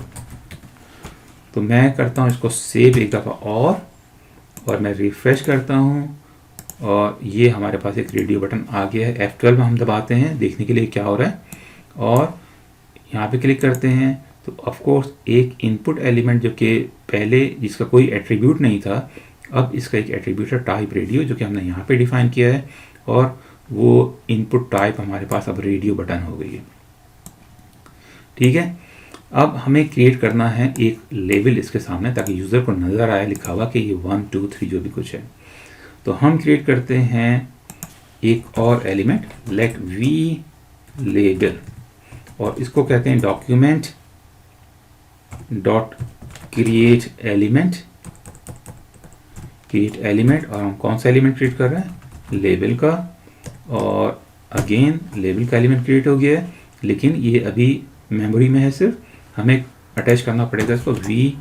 तो मैं करता हूँ इसको सेव एक दफ़ा और मैं रिफ्रेश करता हूँ और ये हमारे पास एक रेडियो बटन आ गया है। F12 हम दबाते हैं देखने के लिए क्या हो रहा है, और यहाँ पे क्लिक करते हैं तो ऑफ कोर्स एक इनपुट एलिमेंट जो कि पहले जिसका कोई एट्रीब्यूट नहीं था, अब इसका एक एट्रीब्यूट है टाइप रेडियो जो कि हमने यहाँ पे डिफाइन किया है, और वो इनपुट टाइप हमारे पास अब रेडियो बटन हो गई है। ठीक है, अब हमें क्रिएट करना है एक लेबल इसके सामने ताकि यूज़र को नज़र आए लिखा हुआ कि ये 1 2 3 जो भी कुछ है। तो हम क्रिएट करते हैं एक और एलिमेंट लेट वी लेबल, और इसको कहते हैं डॉक्यूमेंट डॉट क्रिएट एलिमेंट, और हम कौन सा एलिमेंट क्रिएट कर रहे हैं, लेबल का। और अगेन लेबल का एलिमेंट क्रिएट हो गया है, लेकिन ये अभी मेमोरी में है, सिर्फ हमें अटैच करना पड़ेगा इसको वी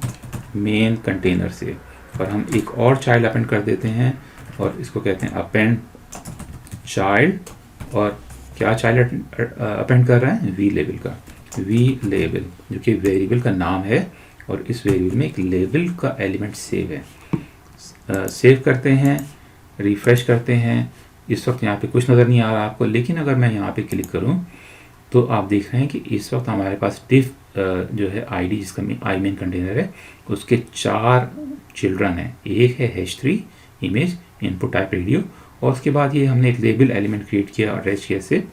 मेन कंटेनर से। और हम एक और चाइल्ड अपेंड कर देते हैं और इसको कहते हैं अपेंड चाइल्ड, और क्या चाइल्ड अपेंड कर रहे हैं, वी लेबल का, वी लेबल जो कि वेरिएबल का नाम है, और इस वेरिएबल में एक लेबल का एलिमेंट सेव है। सेव करते हैं, रिफ्रेश करते हैं। इस वक्त यहाँ पे कुछ नज़र नहीं आ रहा आपको, लेकिन अगर मैं यहाँ पे क्लिक करूँ तो आप देख रहे हैं कि इस वक्त हमारे पास div जो है आईडी जिसका आई मेन कंटेनर है, उसके 4 चिल्ड्रन हैं। एक है h3 image input type radio, और उसके बाद ये हमने एक लेबल एलिमेंट क्रिएट किया अटैच किया से,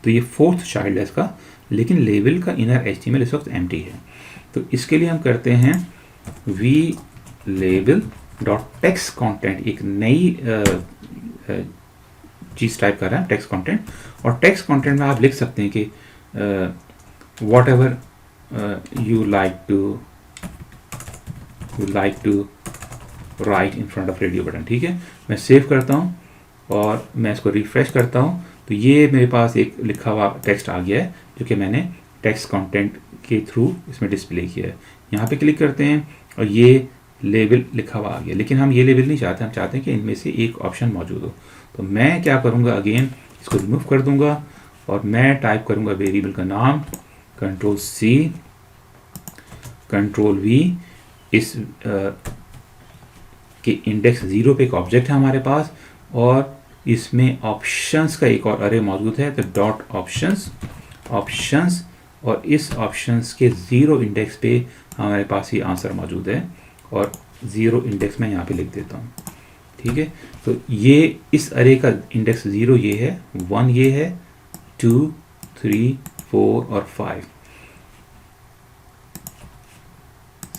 तो ये 4th चाइल्ड है इसका, लेकिन लेबल का इनर HTML इस वक्त एम्प्टी है। तो इसके लिए हम करते हैं V label dot text content, एक नई चीज़ टाइप कर रहे हैं टेक्स्ट कंटेंट, और टेक्स्ट कंटेंट में आप लिख सकते हैं कि whatever you like to write in front of radio button. ठीक है, मैं सेव करता हूँ और मैं इसको रिफ्रेश करता हूँ, तो ये मेरे पास एक लिखा हुआ टेक्स्ट आ गया है जो कि मैंने टेक्स्ट कंटेंट के थ्रू इसमें डिस्प्ले किया है। यहाँ पे क्लिक करते हैं और ये लेबल लिखा हुआ आ गया, लेकिन हम ये लेबल नहीं चाहते, हम चाहते हैं कि इनमें से एक ऑप्शन मौजूद हो। तो मैं क्या करूँगा, अगेन इसको रिमूव कर दूंगा और मैं टाइप करूँगा वेरिएबल का नाम Ctrl+C Ctrl+V। इस के इंडेक्स 0 पे एक ऑब्जेक्ट है हमारे पास, और इसमें ऑप्शंस का एक और अरे मौजूद है, तो डॉट ऑप्शंस, और इस ऑप्शंस के 0 इंडेक्स पे हमारे पास ये आंसर मौजूद है, और 0 इंडेक्स में यहाँ पे लिख देता हूँ। ठीक है, तो ये इस अरे का इंडेक्स 0 ये है, 1 ये है, 2 3 4 और 5।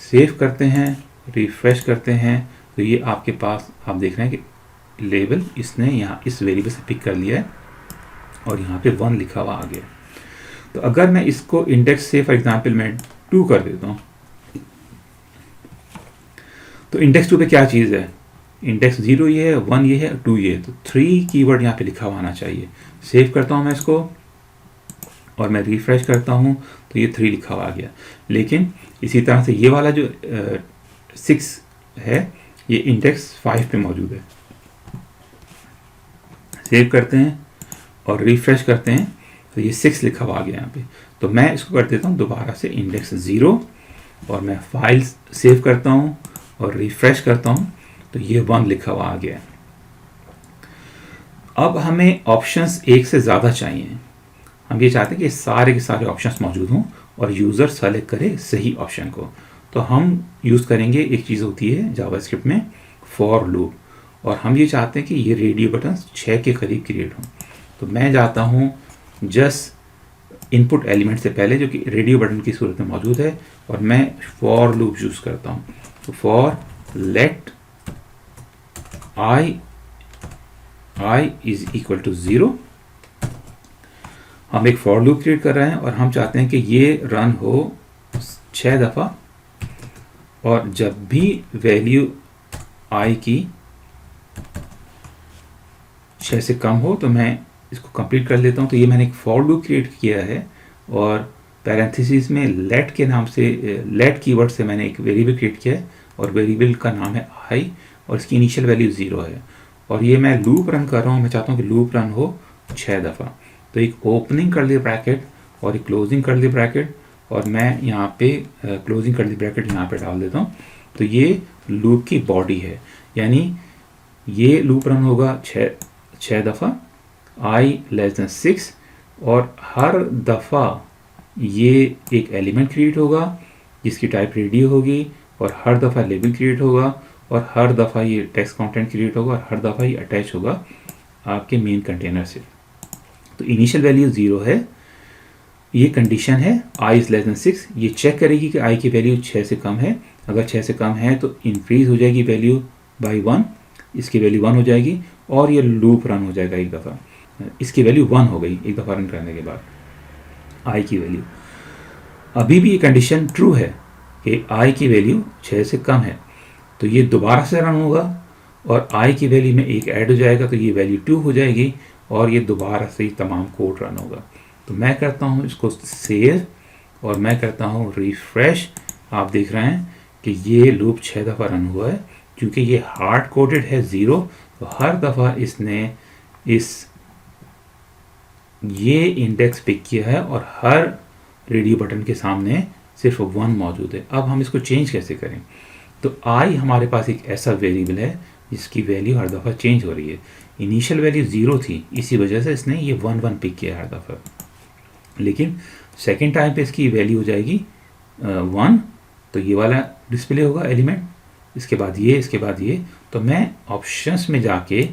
सेव करते हैं, रिफ्रेश करते हैं, तो ये आपके पास आप देख रहे हैं कि लेबल इसने यहाँ इस वेरिएबल से पिक कर लिया है और यहाँ पे 1 लिखा हुआ आ गया। तो अगर मैं इसको इंडेक्स से फॉर एग्जांपल मैं 2 कर देता हूँ, तो इंडेक्स 2 पे क्या चीज़ है, इंडेक्स 0 ये है, 1 ये है, 2 ये है, तो 3 कीवर्ड यहाँ पे लिखा हुआ आना चाहिए। सेव करता हूँ मैं इसको और मैं रिफ्रेश करता हूँ तो ये 3 लिखा हुआ आ गया। लेकिन इसी तरह से ये वाला जो 6 है ये इंडेक्स 5 पे मौजूद है। सेव करते हैं और रिफ्रेश करते हैं तो ये 6 लिखा हुआ आ गया यहाँ पे। तो मैं इसको कर देता हूँ दोबारा से इंडेक्स 0 और मैं फाइल सेव करता हूँ और रिफ्रेश करता हूँ तो ये 1 लिखा हुआ आ गया। अब हमें ऑप्शंस एक से ज़्यादा चाहिए। हम ये चाहते हैं कि सारे के सारे ऑप्शंस मौजूद हों और यूज़र सेलेक्ट करे सही ऑप्शन को। तो हम यूज़ करेंगे, एक चीज़ होती है जावास्क्रिप्ट में फॉर लूप, और हम ये चाहते हैं कि ये रेडियो बटन 6 के करीब क्रिएट हों। तो मैं जाता हूँ जस्ट इनपुट एलिमेंट से पहले जो कि रेडियो बटन की सूरत में मौजूद है, और मैं फॉर लूप यूज़ करता हूँ। तो for let i is equal to 0। हम एक फॉर लूप क्रिएट कर रहे हैं और हम चाहते हैं कि ये रन हो 6 दफ़ा, और जब भी वैल्यू i की 6 से कम हो तो मैं इसको कंप्लीट कर लेता हूँ। तो ये मैंने एक फॉर लूप क्रिएट किया है, और पैरेंथेसिस में लेट के नाम से, लेट कीवर्ड से मैंने एक वेरिएबल क्रिएट किया है, और वेरिएबल का नाम है i, और इसकी इनिशियल वैल्यू 0 है। और ये मैं लूप रन कर रहा हूँ, मैं चाहता हूँ कि लूप रन हो 6 दफ़ा। तो एक ओपनिंग कर्ली ब्रैकेट और एक क्लोजिंग कर्ली ब्रैकेट, और मैं यहाँ पे क्लोजिंग कर्ली ब्रैकेट यहाँ पे डाल देता हूँ। तो ये लूप की बॉडी है, यानी ये लूप रन होगा 6 दफ़ा i < 6, और हर दफ़ा ये एक एलिमेंट क्रिएट होगा जिसकी टाइप रेडियो होगी, और हर दफ़ा लेबल क्रिएट होगा, और हर दफ़ा ये टेक्स्ट कंटेंट क्रिएट होगा, और हर दफ़ा ये अटैच होगा आपके मेन कंटेनर से। तो इनिशियल वैल्यू 0 है, ये कंडीशन है i < 6। ये चेक करेगी कि i की वैल्यू 6 से कम है। अगर 6 से कम है तो इंक्रीज हो जाएगी वैल्यू बाई 1, इसकी वैल्यू 1 हो जाएगी, और ये लूप रन हो जाएगा एक दफ़ा। इसकी वैल्यू 1 हो गई एक दफ़ा रन करने के बाद i की वैल्यू। अभी भी ये कंडीशन ट्रू है कि i की वैल्यू 6 से कम है, तो ये दोबारा से रन होगा, और i की वैल्यू में 1 ऐड हो जाएगा, तो ये वैल्यू 2 हो जाएगी, और ये दोबारा से ही तमाम कोड रन होगा। तो मैं करता हूँ इसको सेव, और मैं करता हूँ रिफ्रेश। आप देख रहे हैं कि ये लूप 6 दफ़ा रन हुआ है। क्योंकि ये हार्ड कोडेड है 0, तो हर दफ़ा इसने ये इंडेक्स पिक किया है, और हर रेडियो बटन के सामने सिर्फ 1 मौजूद है। अब हम इसको चेंज कैसे करें? तो i हमारे पास एक ऐसा वेरिएबल है जिसकी वैल्यू हर दफ़ा चेंज हो रही है। इनिशियल वैल्यू 0 थी, इसी वजह से इसने ये 1 पिक किया हर दफ़ा, लेकिन सेकेंड टाइम पे इसकी वैल्यू हो जाएगी 1। तो ये वाला डिस्प्ले होगा एलिमेंट, इसके बाद ये, इसके बाद ये। तो मैं ऑप्शंस में जाके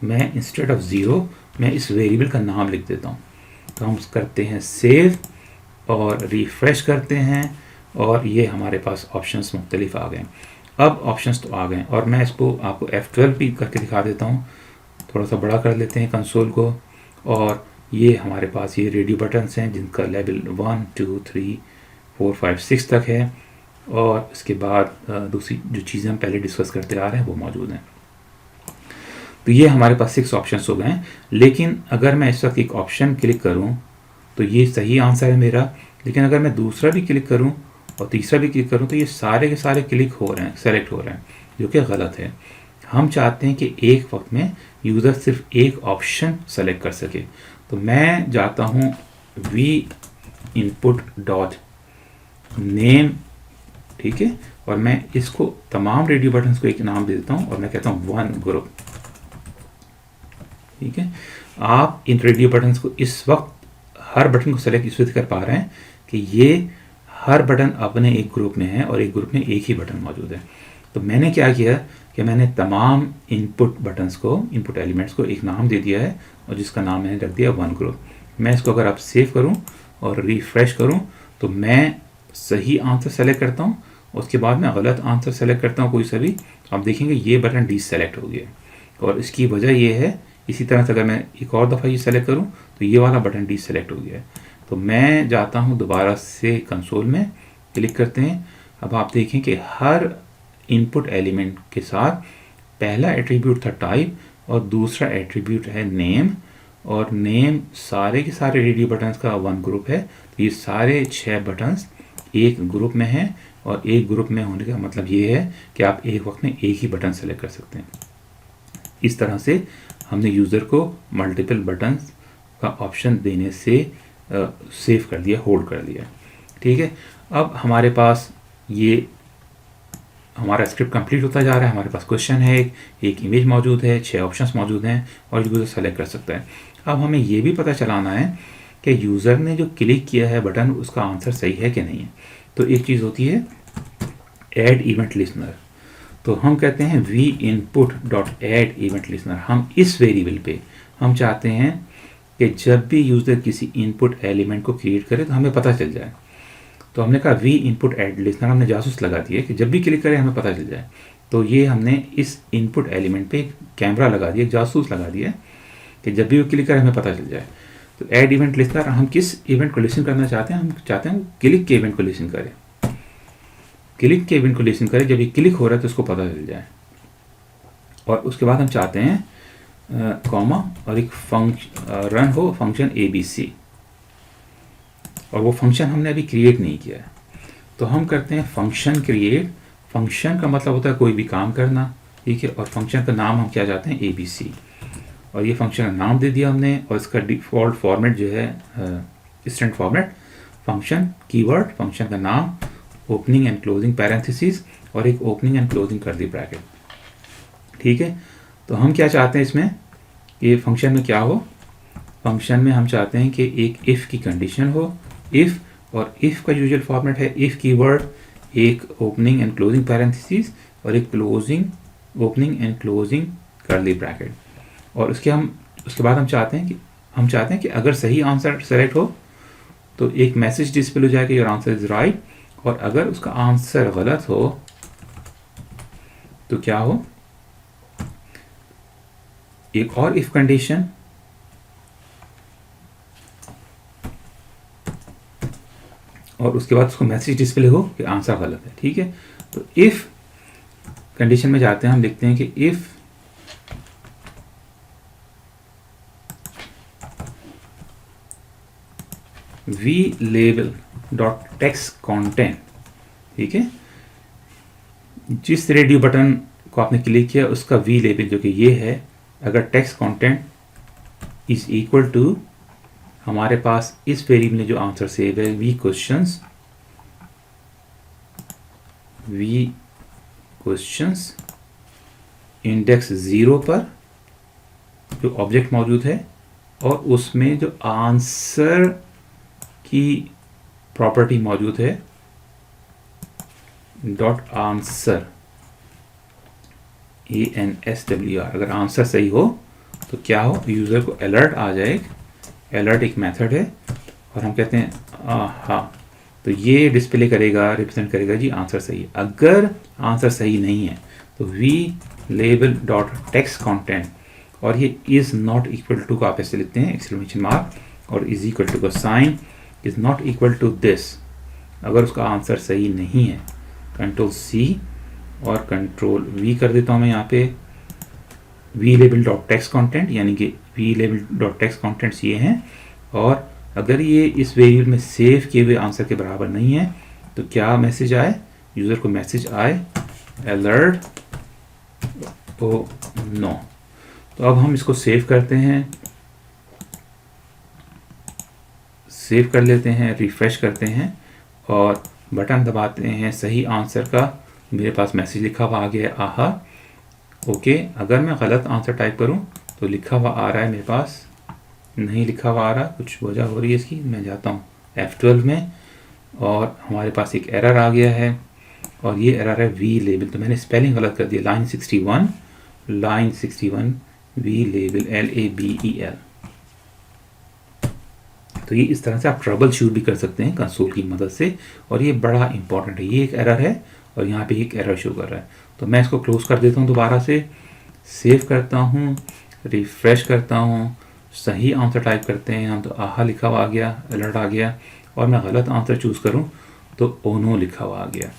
मैं इंस्टेड ऑफ 0 मैं इस वेरिएबल का नाम लिख देता हूँ। तो हम करते हैं सेव और रिफ्रेश करते हैं, और ये हमारे पास ऑप्शंस मुख्तलिफ आ गए। अब ऑप्शंस तो आ गए, और मैं इसको आपको F12 भी करके दिखा देता हूँ। थोड़ा सा बड़ा कर लेते हैं कंसोल को, और ये हमारे पास ये रेडियो बटन्स हैं जिनका लेवल 1 2 3 4 5 6 तक है, और इसके बाद दूसरी जो चीज़ें हम पहले डिस्कस करते आ रहे हैं वो मौजूद हैं। तो ये हमारे पास 6 ऑप्शंस हो गए हैं। लेकिन अगर मैं इस वक्त एक ऑप्शन क्लिक करूँ तो ये सही आंसर है मेरा, लेकिन अगर मैं दूसरा भी क्लिक करूँ और तीसरा भी क्लिक करूँ तो ये सारे के सारे क्लिक हो रहे हैं, सेलेक्ट हो रहे हैं, जो कि गलत है। हम चाहते हैं कि एक वक्त में यूज़र सिर्फ एक ऑप्शन सेलेक्ट कर सके। तो मैं जाता हूँ vinput.name, ठीक है, और मैं इसको तमाम रेडियो बटन्स को एक नाम दे देता हूँ, और मैं कहता हूँ 1 ग्रुप, ठीक है। आप इन रेडियो बटन्स को इस वक्त हर बटन को सेलेक्ट इसलिए कर पा रहे हैं कि ये हर बटन अपने एक ग्रुप में है, और एक ग्रुप में एक ही बटन मौजूद है। तो मैंने क्या किया कि मैंने तमाम इनपुट बटन्स को, इनपुट एलिमेंट्स को एक नाम दे दिया है, और जिसका नाम मैंने रख दिया 1 ग्रुप। मैं इसको अगर आप सेव करूं और रिफ्रेश करूं तो मैं सही आंसर सेलेक्ट करता हूं, उसके बाद मैं गलत आंसर सेलेक्ट करता हूं कोई सा भी, आप देखेंगे ये बटन डीसेलेक्ट हो गया। और इसकी वजह ये है, इसी तरह से अगर मैं एक और दफ़ा ये सेलेक्ट करूं तो ये वाला बटन डीसेलेक्ट हो गया है। तो मैं जाता हूं दोबारा से कंसोल में, क्लिक करते हैं। अब आप देखें कि हर इनपुट एलिमेंट के साथ पहला एट्रीब्यूट था टाइप, और दूसरा एट्रीब्यूट है नेम, और नेम सारे के सारे रेडियो बटन्स का 1 ग्रुप है। तो ये सारे 6 बटन्स एक ग्रुप में हैं, और एक ग्रुप में होने का मतलब ये है कि आप एक वक्त में एक ही बटन सेलेक्ट कर सकते हैं। इस तरह से हमने यूज़र को मल्टीपल बटन्स का ऑप्शन देने से सेव कर दिया, होल्ड कर दिया, ठीक है। अब हमारे पास ये हमारा स्क्रिप्ट कंप्लीट होता जा रहा है, हमारे पास क्वेश्चन है, एक इमेज मौजूद है, 6 ऑप्शंस मौजूद हैं और यूज़र सेलेक्ट कर सकता है। अब हमें ये भी पता चलाना है कि यूज़र ने जो क्लिक किया है बटन उसका आंसर सही है कि नहीं है। तो एक चीज़ होती है ऐड इवेंट लिसनर। तो हम कहते हैं we input dot add event listener. हम इस वेरिएबल पे हम चाहते हैं कि जब भी यूज़र किसी इनपुट एलिमेंट को क्रिएट करे तो हमें पता चल जाए। तो हमने कहा वी इनपुट ऐड लिसनर, हमने जासूस लगा दिया कि जब भी क्लिक करें हमें पता चल जाए। तो ये हमने इस इनपुट एलिमेंट पे कैमरा लगा दिया, जासूस लगा दिया कि जब भी वो क्लिक करें हमें पता चल जाए। तो ऐड इवेंट लिसनर, हम किस इवेंट को लिसन करना चाहते हैं? हम चाहते हैं क्लिक के इवेंट को लिसन करें, क्लिक के इवेंट को लिसन करें, जब ये क्लिक हो रहा है तो उसको पता चल जाए। और उसके बाद हम चाहते हैं कॉमा और एक रन हो फंक्शन ABC, और वो फंक्शन हमने अभी क्रिएट नहीं किया है। तो हम करते हैं फंक्शन क्रिएट। फंक्शन का मतलब होता है कोई भी काम करना, ठीक है, और फंक्शन का नाम हम क्या चाहते हैं? ABC। और ये फंक्शन का नाम दे दिया हमने, और इसका डिफ़ॉल्ट फॉर्मेट जो है standard format, function keyword, function का नाम, ओपनिंग एंड क्लोजिंग पैरेंथेसिस और एक opening and closing curly bracket, ठीक है। तो हम क्या चाहते हैं इसमें? ये फंक्शन में क्या हो? फंक्शन में हम चाहते हैं कि एक इफ़ की कंडीशन हो, इफ़, और इफ़ का यूजुअल फॉर्मेट है इफ़ कीवर्ड, एक ओपनिंग एंड क्लोजिंग पैरेंथेसिस और एक closing opening and closing curly bracket. और उसके बाद हम चाहते हैं कि अगर सही आंसर सेलेक्ट हो तो एक मैसेज डिस्प्ले हो जाएगा योर आंसर इज राइट, और अगर उसका आंसर गलत हो तो क्या हो? एक और इफ कंडीशन, और उसके बाद उसको मैसेज डिस्प्ले हो कि आंसर गलत है, ठीक है। तो इफ कंडीशन में जाते हैं, हम लिखते हैं कि if V label dot text content, ठीक है, जिस रेडियो बटन को आपने क्लिक किया उसका वी लेबल जो कि ये है, अगर text content is equal to, हमारे पास इस वेरिएबल में जो आंसर सेव है वी क्वेश्चंस इंडेक्स 0 पर जो ऑब्जेक्ट मौजूद है, और उसमें जो आंसर की प्रॉपर्टी मौजूद है डॉट आंसर ANSWR। अगर आंसर सही हो तो क्या हो? यूज़र को अलर्ट आ जाए। अलर्ट एक मेथड है और हम कहते हैं हाँ, तो ये डिस्प्ले करेगा, रिप्रेजेंट करेगा जी आंसर सही है। अगर आंसर सही नहीं है तो V label dot text content, और ये इज़ नॉट इक्वल टू का आप ऐसे लिखते हैं एक्सक्लेमेशन मार्क, और इज इक्वल टू का sign, is not equal to this. अगर उसका आंसर सही नहीं है, कंट्रोल C और कंट्रोल V कर देता हूँ मैं यहाँ पे, V label dot text content, यानी कि V label dot text contents ये हैं, और अगर ये इस वेरिएबल में सेव किए हुए आंसर के बराबर नहीं है तो क्या मैसेज आए? यूज़र को मैसेज आए अलर्ट ओ नो। तो अब हम इसको सेव करते हैं, सेव कर लेते हैं, रिफ्रेश करते हैं और बटन दबाते हैं। सही आंसर का मेरे पास मैसेज लिखा हुआ आ गया आहा ओके। अगर मैं गलत आंसर टाइप करूं तो लिखा हुआ आ रहा है मेरे पास, नहीं लिखा हुआ आ रहा, कुछ वजह हो रही है इसकी। मैं जाता हूं F12 में और हमारे पास एक एरर आ गया है, और ये एरर है वी लेबल। तो मैंने स्पेलिंग गलत कर दिया, लाइन 61 वी लेबल LABEL। तो ये इस तरह से आप ट्रबल शूट भी कर सकते हैं कंसोल की मदद से, और ये बड़ा इंपॉर्टेंट है। ये एक एरर है और यहाँ पे एक एरर शो कर रहा है। तो मैं इसको क्लोज कर देता हूँ, दोबारा से सेव करता हूँ, रिफ्रेश करता हूँ, सही आंसर टाइप करते हैं हम तो आहा लिखा हुआ आ गया, अलर्ट आ गया, और मैं गलत आंसर चूज़ करूँ तो ओनो लिखा हुआ आ गया।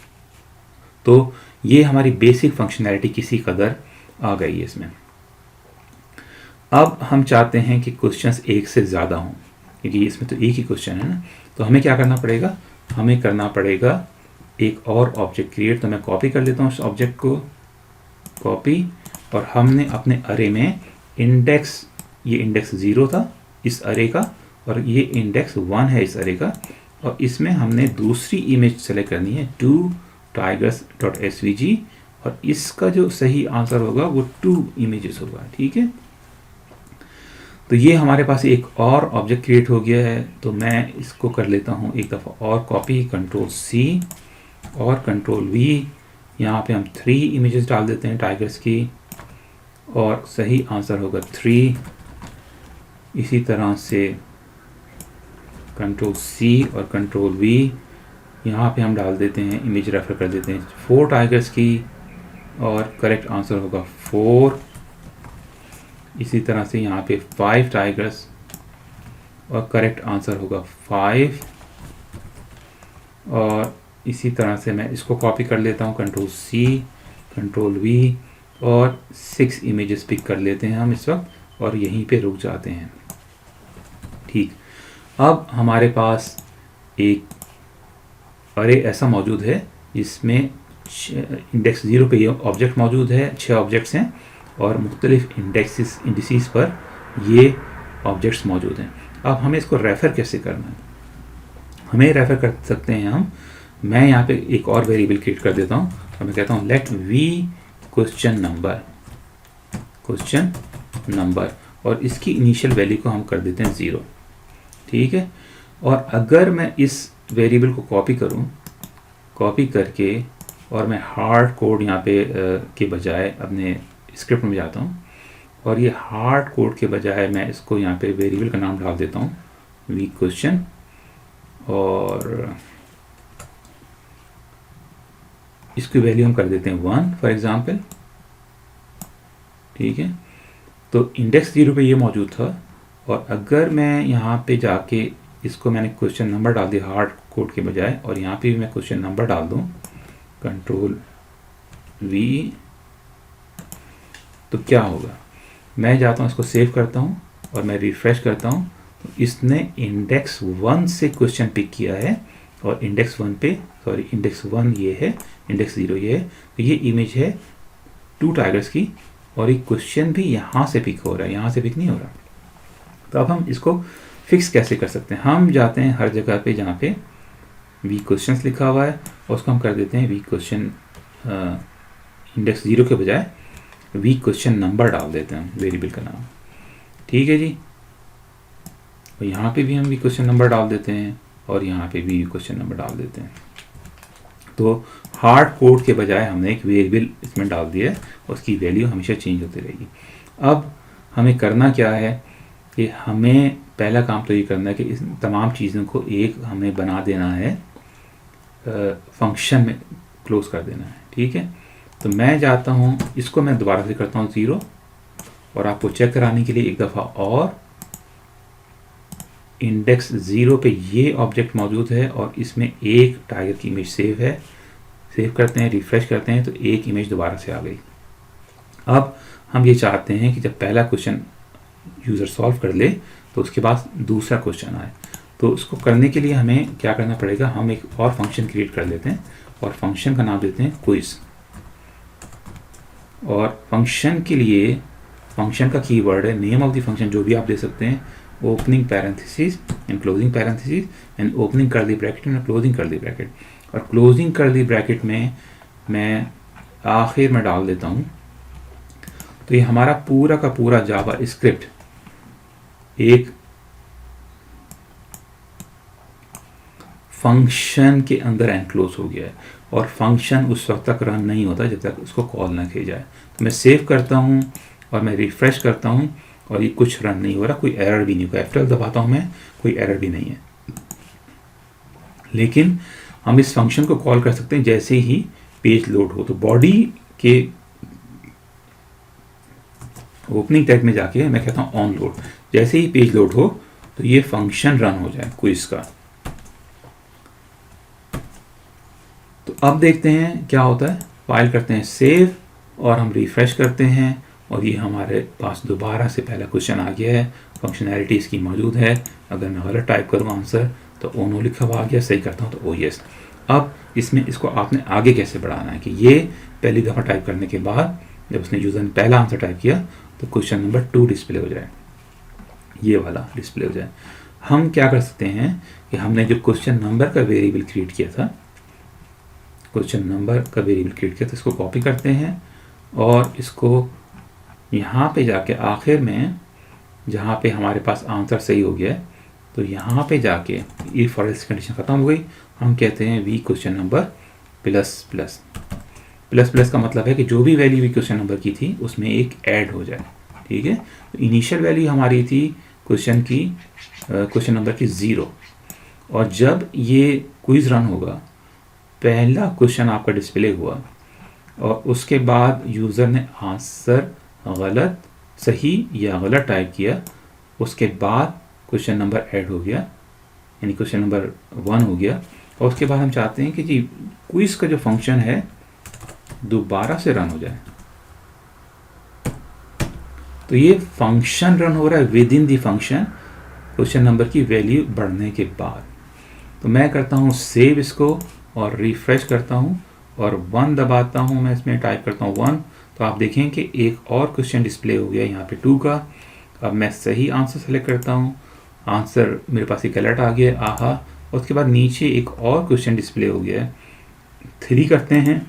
तो ये हमारी बेसिक फंक्शनैलिटी किसी कदर आ गई है इसमें। अब हम चाहते हैं कि क्वेश्चंस एक से ज़्यादा हों, क्योंकि इसमें तो एक ही क्वेश्चन है ना। तो हमें क्या करना पड़ेगा? हमें करना पड़ेगा एक और ऑब्जेक्ट क्रिएट। तो मैं कॉपी कर लेता हूँ उस ऑब्जेक्ट को, कॉपी, और हमने अपने अरे में इंडेक्स, ये इंडेक्स 0 था इस अरे का, और ये इंडेक्स 1 है इस अरे का, और इसमें हमने दूसरी इमेज सेलेक्ट करनी है 2 tigers.svg और इसका जो सही आंसर होगा वो 2 इमेजेस होगा। ठीक है, तो ये हमारे पास एक और ऑब्जेक्ट क्रिएट हो गया है। तो मैं इसको कर लेता हूँ एक दफ़ा और कॉपी, कंट्रोल C और कंट्रोल V। यहाँ पे हम 3 इमेजेस डाल देते हैं टाइगर्स की और सही आंसर होगा 3। इसी तरह से कंट्रोल C और कंट्रोल V, यहाँ पे हम डाल देते हैं, इमेज रेफर कर देते हैं 4 टाइगर्स की और करेक्ट आंसर होगा 4। इसी तरह से यहाँ पे 5 टाइगर्स और करेक्ट आंसर होगा 5। और इसी तरह से मैं इसको कॉपी कर लेता हूँ, कंट्रोल C कंट्रोल V और 6 इमेजेस पिक कर लेते हैं हम इस वक्त और यहीं पे रुक जाते हैं। ठीक, अब हमारे पास एक अरे ऐसा मौजूद है जिसमें इंडेक्स 0 पे ये ऑब्जेक्ट मौजूद है, 6 ऑब्जेक्ट्स हैं और मुख्तलिफ इंडिसेस पर ये ऑब्जेक्ट्स मौजूद हैं। अब हमें इसको रेफ़र कैसे करना है? हमें रेफ़र कर सकते हैं हम, मैं यहाँ पे एक और वेरिएबल क्रिएट कर देता हूँ और मैं कहता हूँ लेट वी क्वेश्चन नंबर और इसकी इनिशियल वैल्यू को हम कर देते हैं 0। ठीक है, और अगर मैं इस वेरिएबल को कॉपी करके और मैं हार्ड कोड यहाँ पे के बजाय अपने स्क्रिप्ट में जाता हूँ और ये हार्ड कोड के बजाय मैं इसको यहाँ पे वेरिएबल का नाम डाल देता हूँ वी क्वेश्चन और इसकी वैल्यू हम कर देते हैं 1 फॉर एग्जांपल। ठीक है, तो इंडेक्स 0 पे ये मौजूद था और अगर मैं यहाँ पे जाके इसको मैंने क्वेश्चन नंबर डाल दिया हार्ड कोड के बजाय और यहाँ पे भी मैं क्वेश्चन नंबर डाल दूँ कंट्रोल V, तो क्या होगा? मैं जाता हूँ इसको सेव करता हूँ और मैं रिफ्रेश करता हूँ तो इसने इंडेक्स 1 से क्वेश्चन पिक किया है और इंडेक्स 1 ये है, इंडेक्स 0 ये है। तो ये इमेज है 2 टाइगर्स की और एक क्वेश्चन भी यहाँ से पिक हो रहा है, यहाँ से पिक नहीं हो रहा। तो अब हम इसको फिक्स कैसे कर सकते हैं? हम जाते हैं हर जगह पे जहाँ पे वी क्वेश्चंस लिखा हुआ है और उसको हम कर देते हैं वी क्वेश्चन इंडेक्स 0 के बजाय वी क्वेश्चन नंबर डाल देते हैं वेरिएबल का नाम। ठीक है जी, और यहाँ पे भी हम वी क्वेश्चन नंबर डाल देते हैं और यहाँ पे भी क्वेश्चन नंबर डाल देते हैं। तो हार्ड कोड के बजाय हमने एक वेरिएबल इसमें डाल दिया है, उसकी वैल्यू हमेशा चेंज होती रहेगी। अब हमें करना क्या है कि हमें पहला काम तो ये करना है कि इस तमाम चीज़ों को एक हमें बना देना है, फंक्शन में क्लोज कर देना है। ठीक है, तो मैं जाता हूँ, इसको मैं दोबारा से करता हूँ 0 और आपको चेक कराने के लिए एक दफ़ा और इंडेक्स 0 पे ये ऑब्जेक्ट मौजूद है और इसमें एक टाइगर की इमेज सेव करते हैं, रिफ्रेश करते हैं तो एक इमेज दोबारा से आ गई। अब हम ये चाहते हैं कि जब पहला क्वेश्चन यूज़र सॉल्व कर ले तो उसके बाद दूसरा क्वेश्चन आए। तो उसको करने के लिए हमें क्या करना पड़ेगा, हम एक और फंक्शन क्रिएट कर लेते हैं और फंक्शन का नाम देते हैं क्विज। और फंक्शन के लिए फंक्शन का कीवर्ड है नेम ऑफ द फंक्शन, जो भी आप दे सकते हैं, opening parenthesis and closing parenthesis and opening curly bracket and closing curly bracket. और क्लोजिंग कर्ली ब्रैकेट में मैं आखिर में डाल देता हूँ। तो ये हमारा पूरा का पूरा जावा स्क्रिप्ट एक फंक्शन के अंदर एनक्लोज हो गया है और फंक्शन उस वक्त तक रन नहीं होता जब तक उसको कॉल ना किया जाए। तो मैं सेव करता हूँ और मैं रिफ्रेश करता हूँ और ये कुछ रन नहीं हो रहा, कोई एरर भी नहीं, कोई F12 दबाता हूँ मैं, कोई एरर भी नहीं है। लेकिन हम इस फंक्शन को कॉल कर सकते हैं जैसे ही पेज लोड हो। तो बॉडी के ओपनिंग टैग में जाके मैं कहता हूँ ऑन लोड, जैसे ही पेज लोड हो तो ये फंक्शन रन हो जाए क्विज का। तो अब देखते हैं क्या होता है, फाइल करते हैं सेव और हम रिफ्रेश करते हैं और ये हमारे पास दोबारा से पहला क्वेश्चन आ गया है, फंक्शनैलिटी इसकी मौजूद है। अगर मैं गलत टाइप करूँ आंसर तो ओ नो लिखा हुआ आ गया, सही करता हूँ तो ओ यस। अब इसमें इसको आपने आगे कैसे बढ़ाना है कि ये पहली दफ़ा टाइप करने के बाद जब उसने यूज़र ने पहला आंसर टाइप किया तो क्वेश्चन नंबर 2 डिस्प्ले हो जाए, ये वाला डिस्प्ले हो जाए। हम क्या कर सकते हैं कि हमने जो क्वेश्चन नंबर का वेरिएबल क्रिएट किया था, क्वेश्चन नंबर का वेरिएबल क्रिएट किया, तो इसको कॉपी करते हैं और इसको यहाँ पे जाके आखिर में जहाँ पे हमारे पास आंसर सही हो गया है, तो यहाँ पे जाके इफ और एल्स कंडीशन ख़त्म हो गई, हम कहते हैं V question number plus plus. Plus plus का मतलब है कि जो भी वैल्यू भी क्वेश्चन नंबर की थी उसमें एक ऐड हो जाए, ठीक है। तो इनिशियल वैल्यू हमारी थी क्वेश्चन नंबर की 0, और जब ये क्विज रन होगा, पहला क्वेश्चन आपका डिस्प्ले हुआ और उसके बाद यूज़र ने आंसर गलत, सही या गलत टाइप किया, उसके बाद क्वेश्चन नंबर ऐड हो गया, यानी क्वेश्चन नंबर 1 हो गया। और उसके बाद हम चाहते हैं कि जी क्विज का जो फंक्शन है दोबारा से रन हो जाए। तो ये फंक्शन रन हो रहा है with in the function, question number की वैल्यू बढ़ने के बाद। तो मैं करता हूँ सेव इसको और रिफ्रेश करता हूँ और 1 दबाता हूँ, मैं इसमें टाइप करता हूँ 1, तो आप देखें कि एक और क्वेश्चन डिस्प्ले हो गया यहाँ पे 2 का। अब मैं सही आंसर सेलेक्ट करता हूँ, आंसर मेरे पास एक अलर्ट आ गया, आहा। उसके बाद नीचे एक और क्वेश्चन डिस्प्ले हो गया है, 3 करते हैं,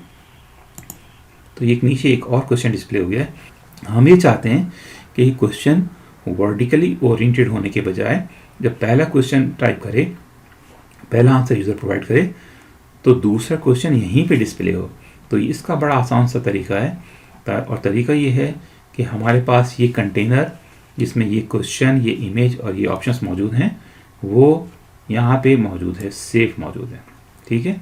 तो ये नीचे एक और क्वेश्चन डिस्प्ले हो गया है। हम ये चाहते हैं कि ये क्वेश्चन वर्टिकली ओरिएंटेड होने के बजाय जब पहला क्वेश्चन टाइप करे, पहला आंसर यूज़र प्रोवाइड करे, तो दूसरा क्वेश्चन यहीं पे डिस्प्ले हो। तो इसका बड़ा आसान सा तरीका है, और तरीका ये है कि हमारे पास ये कंटेनर जिसमें ये क्वेश्चन, ये इमेज और ये ऑप्शंस मौजूद हैं, वो यहाँ पे मौजूद है, सेफ मौजूद है, ठीक है।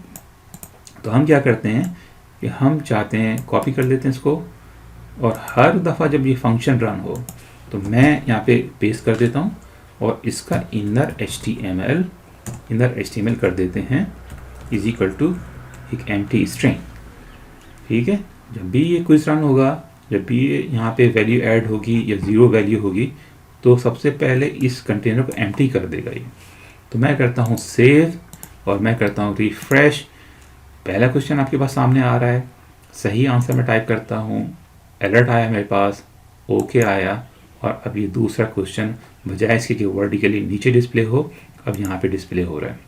तो हम क्या करते हैं कि हम चाहते हैं कॉपी कर लेते हैं इसको, और हर दफ़ा जब ये फंक्शन रन हो तो मैं यहाँ पे पेस्ट कर देता हूँ और इसका इनर HTML कर देते हैं इज इक्वल टू एक एम्प्टी स्ट्रिंग, ठीक है। जब भी ये क्विज रन होगा, जब भी यहाँ पे वैल्यू ऐड होगी या 0 वैल्यू होगी, तो सबसे पहले इस कंटेनर को एम्प्टी कर देगा ये। तो मैं करता हूँ सेव और मैं करता हूँ रिफ्रेश। पहला क्वेश्चन आपके पास सामने आ रहा है, सही आंसर मैं टाइप करता हूँ, अलर्ट आया मेरे पास, ओके आया, और अब ये दूसरा क्वेश्चन बजाय इसके कि वर्टिकली नीचे डिस्प्ले हो, अब यहाँ पे डिस्प्ले हो रहा है।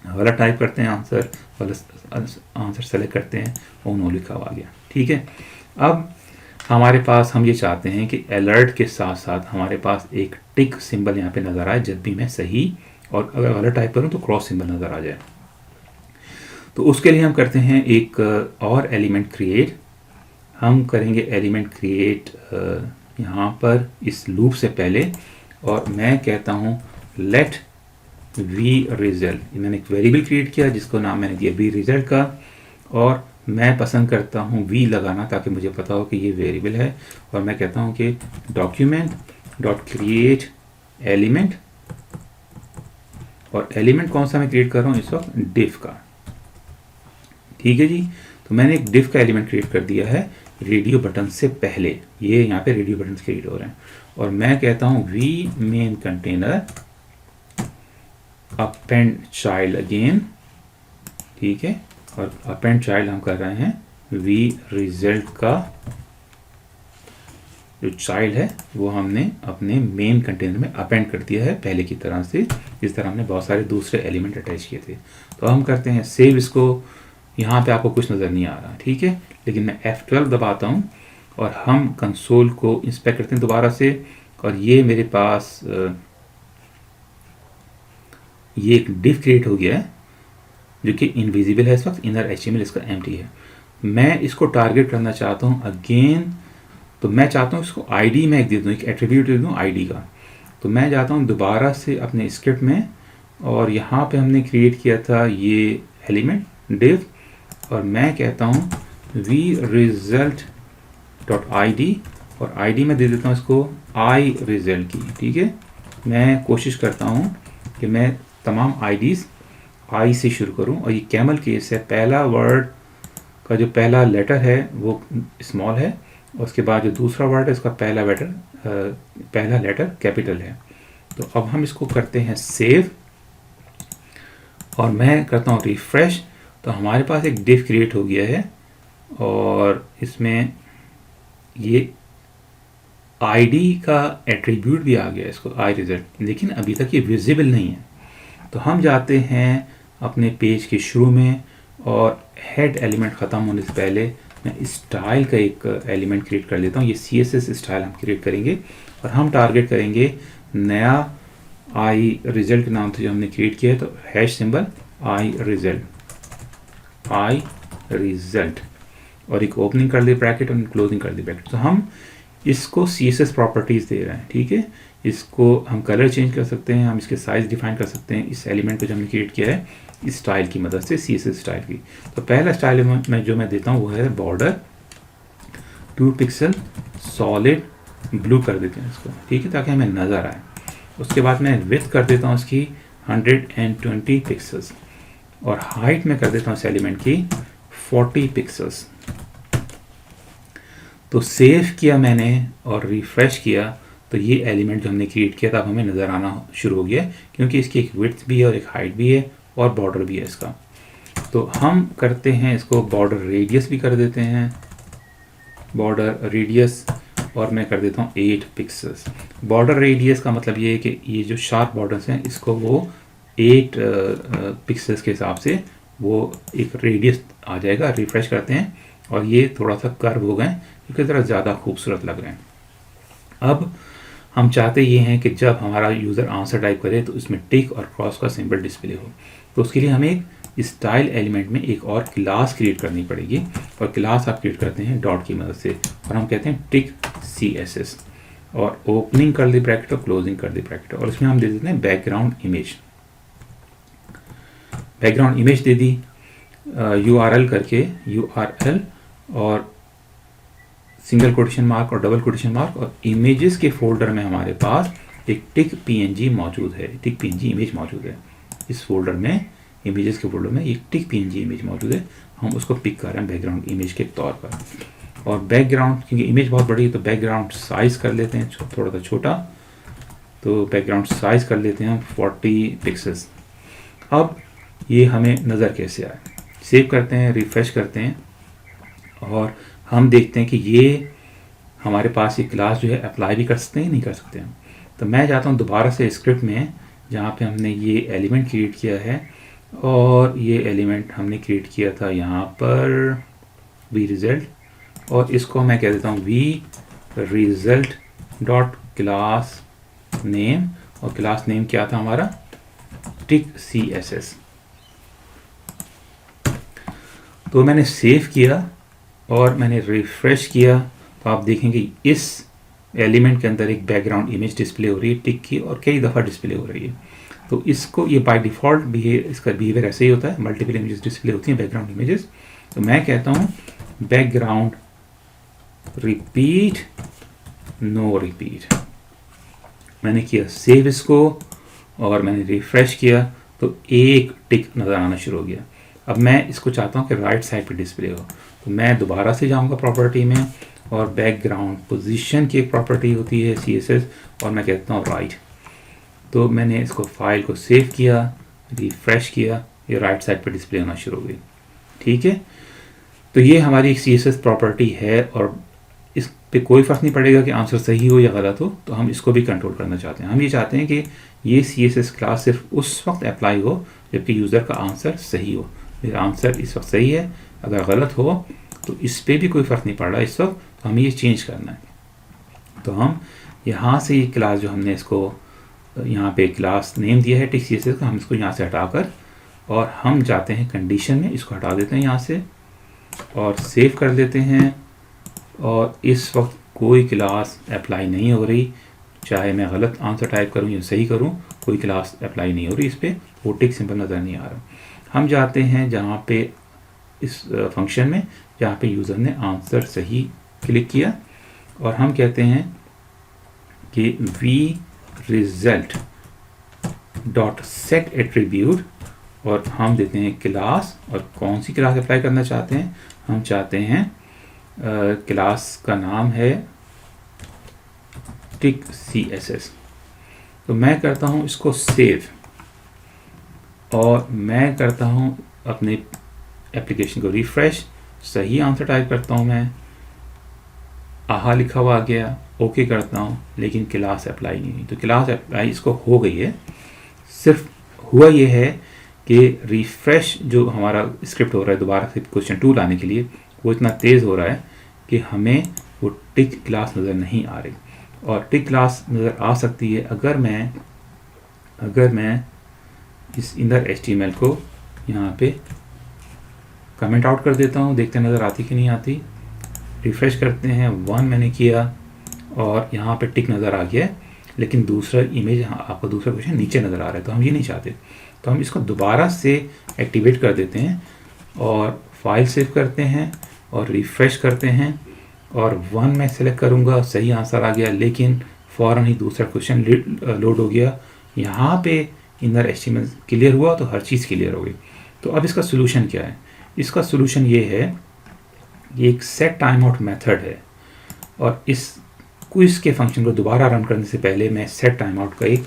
वाला टाइप करते हैं आंसर, वाला आंसर सेलेक्ट करते हैं, ओ नो लिखा हुआ आ गया, ठीक है। अब हमारे पास हम ये चाहते हैं कि अलर्ट के साथ साथ हमारे पास एक टिक सिंबल यहाँ पे नज़र आए जब भी मैं सही और अगर वाला टाइप करूँ तो क्रॉस सिंबल नज़र आ जाए। तो उसके लिए हम करते हैं एक और एलिमेंट क्रिएट। हम करेंगे एलिमेंट क्रिएट यहाँ पर इस लूप से पहले, और मैं कहता हूँ लेट वी रिजल्ट। मैंने एक वेरिएबल क्रिएट किया जिसको नाम मैंने दिया वी रिजल्ट का, और मैं पसंद करता हूँ वी लगाना ताकि मुझे पता हो कि ये वेरिएबल है। और मैं कहता हूँ कि डॉक्यूमेंट डॉट क्रिएट एलिमेंट, और एलिमेंट कौन सा मैं क्रिएट कर रहा हूँ इस वक्त, डिफ का, ठीक है जी। तो मैंने एक डिफ का एलिमेंट क्रिएट कर दिया है रेडियो बटन से पहले, ये यहाँ पे रेडियो बटन क्रिएट हो रहे हैं। और मैं कहता हूँ we main container append child again, ठीक है। और अपेंड चाइल्ड हम कर रहे हैं वी रिजल्ट का जो चाइल्ड है वो हमने अपने मेन कंटेनर में अपेंड कर दिया है पहले की तरह से, जिस तरह हमने बहुत सारे दूसरे एलिमेंट अटैच किए थे। तो हम करते हैं सेव इसको। यहाँ पे आपको कुछ नज़र नहीं आ रहा, ठीक है, लेकिन मैं F12 दबाता हूँ और हम कंसोल को इंस्पेक्ट करते हैं दोबारा से, और ये मेरे पास ये एक डिफ क्रिएट हो गया है जो कि इनविजिबल है इस वक्त, इनर HTML इसका एम्प्टी है। मैं इसको टारगेट करना चाहता हूँ अगेन, तो मैं चाहता हूँ इसको ID में एक दे दूँ, एक एट्रीब्यूट दे दूँ ID का। तो मैं जाता हूँ दोबारा से अपने स्क्रिप्ट में, और यहाँ पे हमने क्रिएट किया था ये एलिमेंट डिव, और मैं कहता हूँ वी रिजल्ट डॉट ID, और ID में दे देता हूँ इसको आई रिजल्ट की, ठीक है। मैं कोशिश करता हूँ कि मैं तमाम IDs आई से शुरू करूँ, और ये कैमल केस है, पहला वर्ड का जो पहला लेटर है वो स्मॉल है, और उसके बाद जो दूसरा वर्ड है उसका पहला लेटर कैपिटल है। तो अब हम इसको करते हैं सेव, और मैं करता हूँ रिफ्रेश। तो हमारे पास एक डिफ क्रिएट हो गया है, और इसमें ये ID का एट्रीब्यूट भी आ गया, इसको आई रिजल्ट, लेकिन अभी तक ये विजिबल नहीं है। तो हम जाते हैं अपने पेज के शुरू में और हेड एलिमेंट ख़त्म होने से पहले मैं स्टाइल का एक एलिमेंट क्रिएट कर लेता हूँ। ये CSS स्टाइल हम क्रिएट करेंगे और हम टारगेट करेंगे नया आई रिजल्ट के नाम से जो हमने क्रिएट किया है, तो हैश सिंबल आई रिजल्ट और एक ओपनिंग कर दी ब्रैकेट और क्लोजिंग कर दी ब्रैकेट। तो हम इसको CSS प्रॉपर्टीज़ दे रहे हैं, ठीक है। इसको हम कलर चेंज कर सकते हैं, हम इसके साइज़ डिफाइन कर सकते हैं इस एलिमेंट को जो हमने क्रिएट किया है इस स्टाइल की मदद से, CSS स्टाइल की। तो पहला स्टाइल मैं जो मैं देता हूँ वो है बॉर्डर 2 पिक्सल सॉलिड ब्लू कर देते हैं इसको, ठीक है, ताकि हमें नज़र आए। उसके बाद मैं विड्थ कर देता हूँ इसकी 120 पिक्सल्स और हाइट में कर देता हूँ इस एलिमेंट की 40 पिक्सल्स। तो सेव किया मैंने और रिफ्रेश किया तो ये एलिमेंट जो हमने क्रिएट किया था अब हमें नज़र आना शुरू हो गया, क्योंकि इसकी एक विड्थ भी है और एक हाइट भी है और बॉर्डर भी है इसका। तो हम करते हैं इसको बॉर्डर रेडियस भी कर देते हैं, बॉर्डर रेडियस, और मैं कर देता हूँ 8 पिक्सल्स। बॉर्डर रेडियस का मतलब ये है कि ये जो शार्प बॉर्डर्स हैं इसको वो 8 पिक्सल्स के हिसाब से वो एक रेडियस आ जाएगा। रिफ्रेश करते हैं और ये थोड़ा सा कर्व हो गए क्योंकि ज़रा ज़्यादा खूबसूरत लग रहे हैं। अब हम चाहते ये हैं कि जब हमारा यूज़र आंसर टाइप करे तो इसमें टिक और क्रॉस का सिंबल डिस्प्ले हो। तो उसके लिए हमें एक स्टाइल एलिमेंट में एक और क्लास क्रिएट करनी पड़ेगी और क्लास आप क्रिएट करते हैं डॉट की मदद से और हम कहते हैं टिक CSS और ओपनिंग कर दी ब्रैकेट और क्लोजिंग कर दी ब्रैकेट और इसमें हम दे देते हैं बैकग्राउंड इमेज दे दी URL करके URL और सिंगल कोटेशन मार्क और डबल कोटेशन मार्क और इमेजेस के फोल्डर में हमारे पास एक टिक PNG मौजूद है, टिक PNG इमेज मौजूद है। इस फोल्डर में इमेजेस के फोल्डर में एक टिक PNG इमेज मौजूद है, हम उसको पिक कर रहे हैं बैकग्राउंड इमेज के तौर पर। और बैकग्राउंड क्योंकि इमेज बहुत बड़ी है तो बैकग्राउंड साइज़ कर लेते हैं थोड़ा सा छोटा, तो बैकग्राउंड साइज़ कर लेते हैं 40 पिक्सल्स। अब ये हमें नज़र कैसे आए, सेव करते हैं, रिफ्रेश करते हैं और हम देखते हैं कि ये हमारे पास ये क्लास जो है अप्लाई भी कर सकते हैं नहीं कर सकते हैं। तो मैं जाता हूँ दोबारा से स्क्रिप्ट में जहाँ पे हमने ये एलिमेंट क्रिएट किया है और ये एलिमेंट हमने क्रिएट किया था यहाँ पर वी रिजल्ट और इसको मैं कह देता हूँ V result dot class name और क्लास नेम क्या था हमारा टिक CSS। तो मैंने सेव किया और मैंने रिफ्रेश किया तो आप देखेंगे इस एलिमेंट के अंदर एक बैकग्राउंड इमेज डिस्प्ले हो रही है टिक की और कई दफ़ा डिस्प्ले हो रही है। तो इसको ये बाय डिफ़ॉल्ट इसका बिहेवियर ऐसे ही होता है, मल्टीपल इमेजेस डिस्प्ले होती हैं बैकग्राउंड इमेजेस। तो मैं कहता हूँ बैकग्राउंड रिपीट नो रिपीट। मैंने किया सेव इसको और मैंने रिफ्रेश किया तो एक टिक नज़र आना शुरू हो गया। अब मैं इसको चाहता हूँ कि राइट साइड पे डिस्प्ले हो, तो मैं दोबारा से जाऊँगा प्रॉपर्टी में और बैकग्राउंड पोजीशन की एक प्रॉपर्टी होती है CSS और मैं कहता हूँ राइट। तो मैंने इसको फाइल को सेव किया, रिफ्रेश किया, ये राइट साइड पे डिस्प्ले होना शुरू हो गई, ठीक है। तो ये हमारी एक CSS प्रॉपर्टी है और इस पे कोई फ़र्क नहीं पड़ेगा कि आंसर सही हो या गलत हो, तो हम इसको भी कंट्रोल करना चाहते हैं। हम ये चाहते हैं कि ये CSS क्लास सिर्फ उस वक्त अप्लाई हो जबकि यूज़र का आंसर सही हो। मेरा आंसर इस वक्त सही है, अगर गलत हो तो इस पर भी कोई फ़र्क नहीं पड़ रहा इस वक्त, तो हमें ये चेंज करना है। तो हम यहाँ से ये क्लास जो हमने इसको यहाँ पे क्लास नेम दिया है टिक CSS का, हम इसको यहाँ से हटाकर और हम जाते हैं कंडीशन में, इसको हटा देते हैं यहाँ से और सेव कर देते हैं। और इस वक्त कोई क्लास अप्लाई नहीं हो रही, चाहे मैं गलत आंसर टाइप करूँ या सही करूँ, कोई क्लास अप्लाई नहीं हो रही, इस पर वो टिक सिंबल नज़र नहीं आ रहा। हम जाते हैं जहाँ पे इस फंक्शन में जहाँ पे यूज़र ने आंसर सही क्लिक किया और हम कहते हैं कि V result dot set attribute और हम देते हैं क्लास और कौन सी क्लास अप्लाई करना चाहते हैं। हम चाहते हैं क्लास का नाम है टिक CSS। तो मैं करता हूँ इसको सेव और मैं करता हूँ अपने एप्लीकेशन को रिफ्रेश, सही आंसर टाइप करता हूँ मैं, आहा लिखा हुआ आ गया, ओके करता हूँ, लेकिन क्लास अप्लाई नहीं हुई। तो क्लास अप्लाई इसको हो गई है, सिर्फ हुआ ये है कि ये रिफ्रेश जो हमारा स्क्रिप्ट हो रहा है दोबारा से क्वेश्चन 2 लाने के लिए, वो इतना तेज़ हो रहा है कि हमें वो टिक क्लास नज़र नहीं आ रही। और टिक क्लास नज़र आ सकती है अगर मैं इस इनर HTML को यहाँ पे कमेंट आउट कर देता हूँ। देखते नज़र आती कि नहीं आती। रिफ्रेश करते हैं, 1 मैंने किया और यहाँ पे टिक नज़र आ गया है, लेकिन दूसरा इमेज आपको दूसरा क्वेश्चन नीचे नज़र आ रहा है, तो हम ये नहीं चाहते। तो हम इसको दोबारा से एक्टिवेट कर देते हैं और फाइल सेव करते हैं और रिफ्रेश करते हैं और 1 मैं सेलेक्ट करूँगा, सही आंसर आ गया, लेकिन फ़ौरन ही दूसरा क्वेश्चन लोड हो गया। यहाँ पे इनर HTML क्लियर हुआ तो हर चीज़ क्लियर हो गई। तो अब इसका सोल्यूशन क्या है? इसका सोल्यूशन ये है, ये एक सेट टाइम आउट मेथड है और इस क्विज के फंक्शन को दोबारा रन करने से पहले मैं सेट टाइम आउट का एक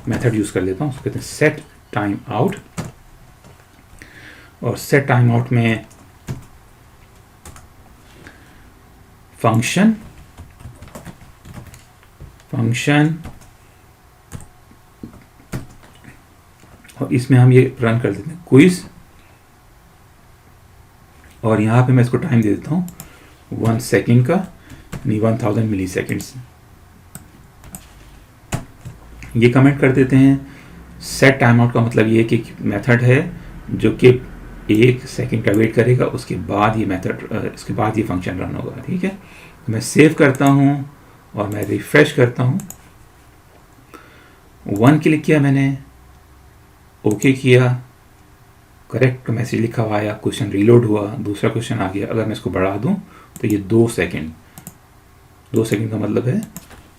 मेथड यूज़ कर लेता हूँ। उसको कहते हैं सेट टाइम आउट। और सेट टाइम आउट में फंक्शन और इसमें हम ये रन कर देते हैं क्विज, और यहाँ पे मैं इसको टाइम दे देता हूँ 1 सेकेंड का, नहीं 1000 मिली सेकेंड्स। ये कमेंट कर देते हैं। सेट टाइम आउट का मतलब ये कि मेथड है जो कि 1 सेकेंड का वेट करेगा, उसके बाद ये इसके बाद ये फंक्शन रन होगा। ठीक है, मैं सेव करता हूँ और मैं रिफ्रेश करता हूँ। 1 क्लिक किया मैंने, ओके किया, करेक्ट मैसेज लिखा हुआ आया, क्वेश्चन रीलोड हुआ, दूसरा क्वेश्चन आ गया। अगर मैं इसको बढ़ा दूँ तो ये 2 सेकेंड का मतलब है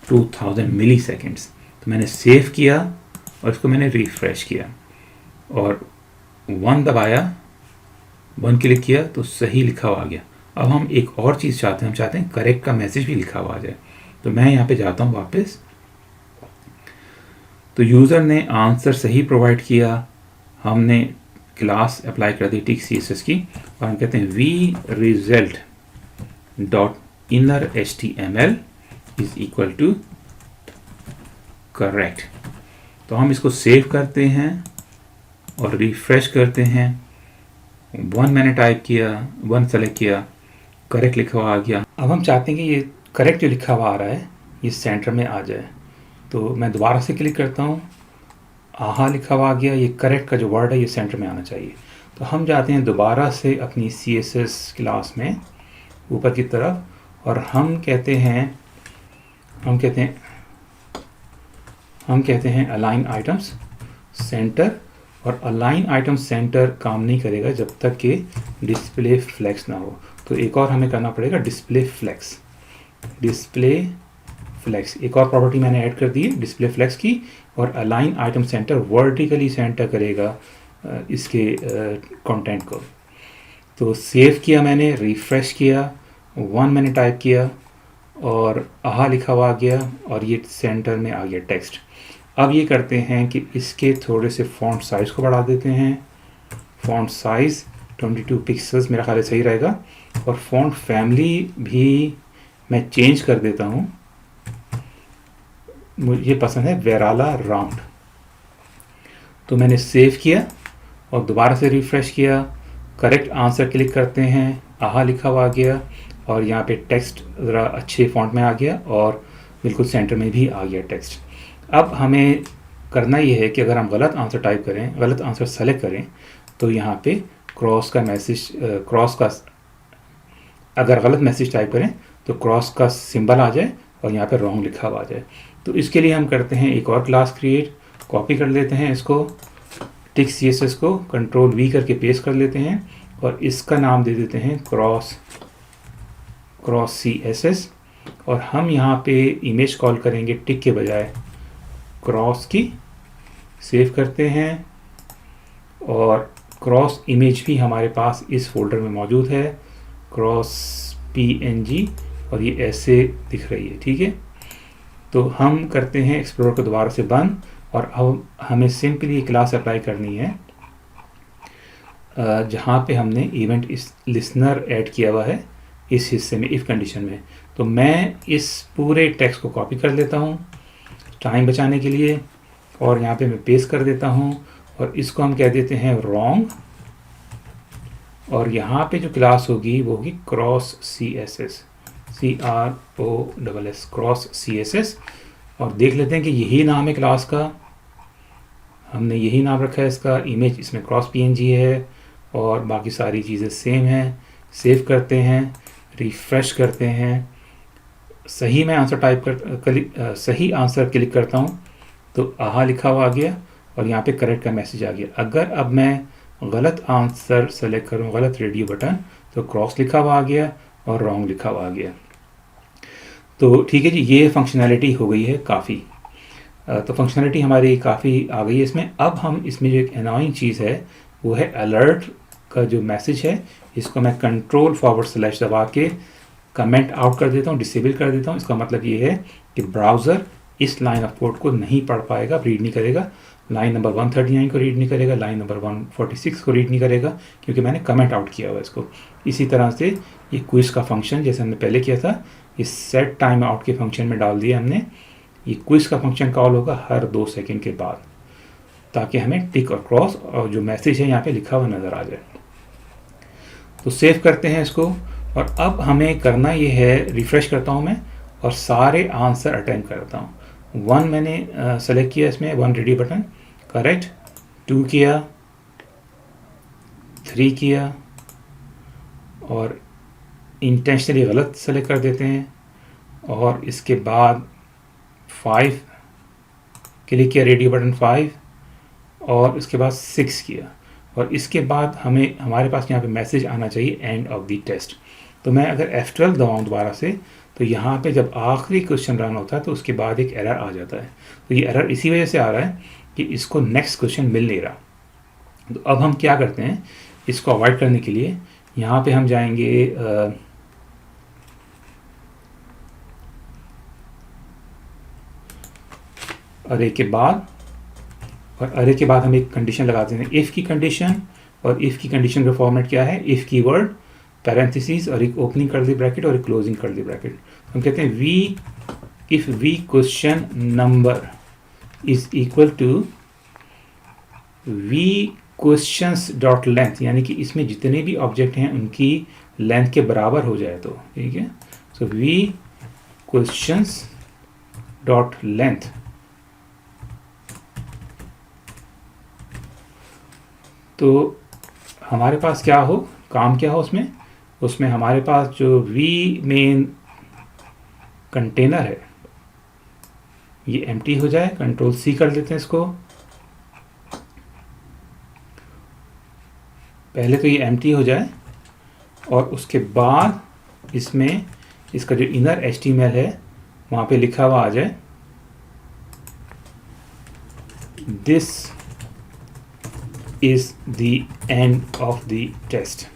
2000 मिली सेकेंड्स। तो मैंने सेव किया और इसको मैंने रिफ्रेश किया और 1 दबाया, 1 क्लिक किया तो सही लिखा हुआ आ गया। अब हम एक और चीज़ चाहते हैं, हम चाहते हैं करेक्ट का मैसेज भी लिखा हुआ आ जाए। तो मैं यहाँ पे जाता हूँ वापस, तो यूज़र ने आंसर सही प्रोवाइड किया, हमने क्लास अप्लाई कर दी टिक CSS की, और हम कहते हैं V result dot inner HTML is equal to correct. तो हम इसको सेव करते हैं और रिफ्रेश करते हैं। 1 मैंने टाइप किया, 1 सेलेक्ट किया, करेक्ट लिखा हुआ आ गया। अब हम चाहते हैं कि ये करेक्ट जो लिखा हुआ आ रहा है ये सेंटर में आ जाए। तो मैं दोबारा से क्लिक करता हूँ, आहा लिखा हुआ आ गया। ये करेक्ट का जो वर्ड है ये सेंटर में आना चाहिए। तो हम जाते हैं दोबारा से अपनी CSS क्लास में ऊपर की तरफ, और हम कहते हैं अलाइन आइटम्स सेंटर। और अलाइन आइटम सेंटर काम नहीं करेगा जब तक कि डिस्प्ले फ्लेक्स ना हो। तो एक और हमें करना पड़ेगा, डिस्प्ले फ्लेक्स। एक और प्रॉपर्टी मैंने ऐड कर दी है डिस्प्ले फ्लेक्स की, और align item centre vertically centre करेगा इसके कंटेंट को। तो सेव किया मैंने, रिफ्रेश किया, 1 मैंने टाइप किया और आहा लिखा हुआ आ गया और ये सेंटर में आ गया टेक्स्ट। अब ये करते हैं कि इसके थोड़े से फॉन्ट साइज़ को बढ़ा देते हैं। फॉन्ट साइज़ 22 पिक्सल्स मेरा ख्याल सही रहेगा। और फॉन्ट फैमिली भी मैं चेंज कर देता हूँ, मुझे पसंद है वेराला राउंड। तो मैंने सेव किया और दोबारा से रिफ्रेश किया, करेक्ट आंसर क्लिक करते हैं, आहा लिखा हुआ आ गया और यहाँ पे टेक्स्ट ज़रा अच्छे फॉन्ट में आ गया और बिल्कुल सेंटर में भी आ गया टेक्स्ट। अब हमें करना ये है कि अगर हम गलत आंसर टाइप करें, गलत आंसर सेलेक्ट करें, तो यहाँ पे अगर गलत मैसेज टाइप करें तो क्रॉस का सिंबल आ जाए और यहाँ पे रॉन्ग लिखा हुआ आ जाए। तो इसके लिए हम करते हैं एक और क्लास क्रिएट, कॉपी कर लेते हैं इसको, टिक CSS को कंट्रोल V करके पेस्ट कर लेते हैं और इसका नाम दे देते हैं क्रॉस CSS। और हम यहाँ पे इमेज कॉल करेंगे टिक के बजाय क्रॉस की। सेव करते हैं और क्रॉस इमेज भी हमारे पास इस फोल्डर में मौजूद है, क्रॉस PNG, और ये ऐसे दिख रही है। ठीक है, तो हम करते हैं एक्सप्लोरर को दोबारा से बंद, और अब हमें सिंपली क्लास अप्लाई करनी है जहाँ पे हमने इवेंट लिसनर ऐड किया हुआ है इस हिस्से में, इफ़ कंडीशन में। तो मैं इस पूरे टेक्स्ट को कॉपी कर लेता हूँ टाइम बचाने के लिए, और यहाँ पे मैं पेस्ट कर देता हूँ और इसको हम कह देते हैं wrong, और यहाँ पे जो क्लास होगी वो होगी cross CSS, CROSS, cross CSS। और देख लेते हैं कि यही नाम है क्लास का, हमने यही नाम रखा है इसका। इमेज इसमें क्रॉस PNG है और बाकी सारी चीज़ें सेम हैं। सेव करते हैं, रिफ्रेश करते हैं, सही मैं आंसर टाइप सही आंसर क्लिक करता हूँ तो आहा लिखा हुआ आ गया और यहाँ पे करेक्ट का मैसेज आ गया। अगर अब मैं गलत आंसर सेलेक्ट करूँ, गलत रेडियो बटन, तो क्रॉस लिखा हुआ आ गया और रॉन्ग लिखा हुआ आ गया। तो ठीक है जी, ये फंक्शनैलिटी हो गई है काफ़ी। तो फंक्शनैलिटी हमारी काफ़ी आ गई है इसमें। अब हम इसमें जो एक अनोइंग चीज़ है वो है अलर्ट का जो मैसेज है, इसको मैं कंट्रोल// दबा के कमेंट आउट कर देता हूँ, डिसेबल कर देता हूँ। इसका मतलब ये है कि ब्राउज़र इस लाइन ऑफ कोड को नहीं पढ़ पाएगा, रीड नहीं करेगा। लाइन नंबर 139 को रीड नहीं करेगा, लाइन नंबर 146 को रीड नहीं करेगा, क्योंकि मैंने कमेंट आउट किया हुआ इसको। इसी तरह से ये क्विज का फंक्शन जैसे हमने पहले किया था, इस सेट टाइम आउट के फंक्शन में डाल दिया हमने। ये क्विज का फंक्शन कॉल होगा हर 2 सेकंड के बाद, ताकि हमें टिक और क्रॉस और जो मैसेज है यहाँ पे लिखा हुआ नज़र आ जाए। तो सेव करते हैं इसको, और अब हमें करना ये है, रिफ्रेश करता हूँ मैं और सारे आंसर अटेम्प्ट करता हूँ। 1 मैंने सेलेक्ट किया, इसमें 1 रेडियो बटन करेक्ट, 2 किया, 3 किया, और इंटेंशनली गलत सेलेक्ट कर देते हैं, और इसके बाद 5 क्लिक किया, रेडियो बटन 5, और इसके बाद 6 किया, और इसके बाद हमारे पास यहाँ पे मैसेज आना चाहिए एंड ऑफ द टेस्ट। तो मैं अगर F12 दबाऊँ दोबारा से, तो यहाँ पे जब आखिरी क्वेश्चन रन होता है तो उसके बाद एक एरर आ जाता है। तो ये एरर इसी वजह से आ रहा है कि इसको नेक्स्ट क्वेश्चन मिल नहीं रहा। तो अब हम क्या करते हैं, इसको अवॉइड करने के लिए यहाँ पे हम जाएंगे अरे के बाद, और अरे के बाद हम एक कंडीशन लगाते हैं, इफ़ की कंडीशन। और इफ़ की कंडीशन का फॉर्मेट क्या है, इफ़ कीवर्ड, पैरेंथेसिस, और एक ओपनिंग कर दी ब्रैकेट और एक क्लोजिंग कर दी ब्रैकेट। हम कहते हैं if V question number is equal to V questions dot length, यानी कि इसमें जितने भी ऑब्जेक्ट हैं उनकी लेंथ के बराबर हो जाए तो ठीक है। So V questions dot length, तो हमारे पास क्या हो, काम क्या हो उसमें हमारे पास जो वी मेन कंटेनर है ये एम्प्टी हो जाए। कंट्रोल C कर देते हैं इसको, पहले तो ये एम्प्टी हो जाए, और उसके बाद इसमें इसका जो इनर HTML है वहाँ पे लिखा हुआ आ जाए, this is the end of the test.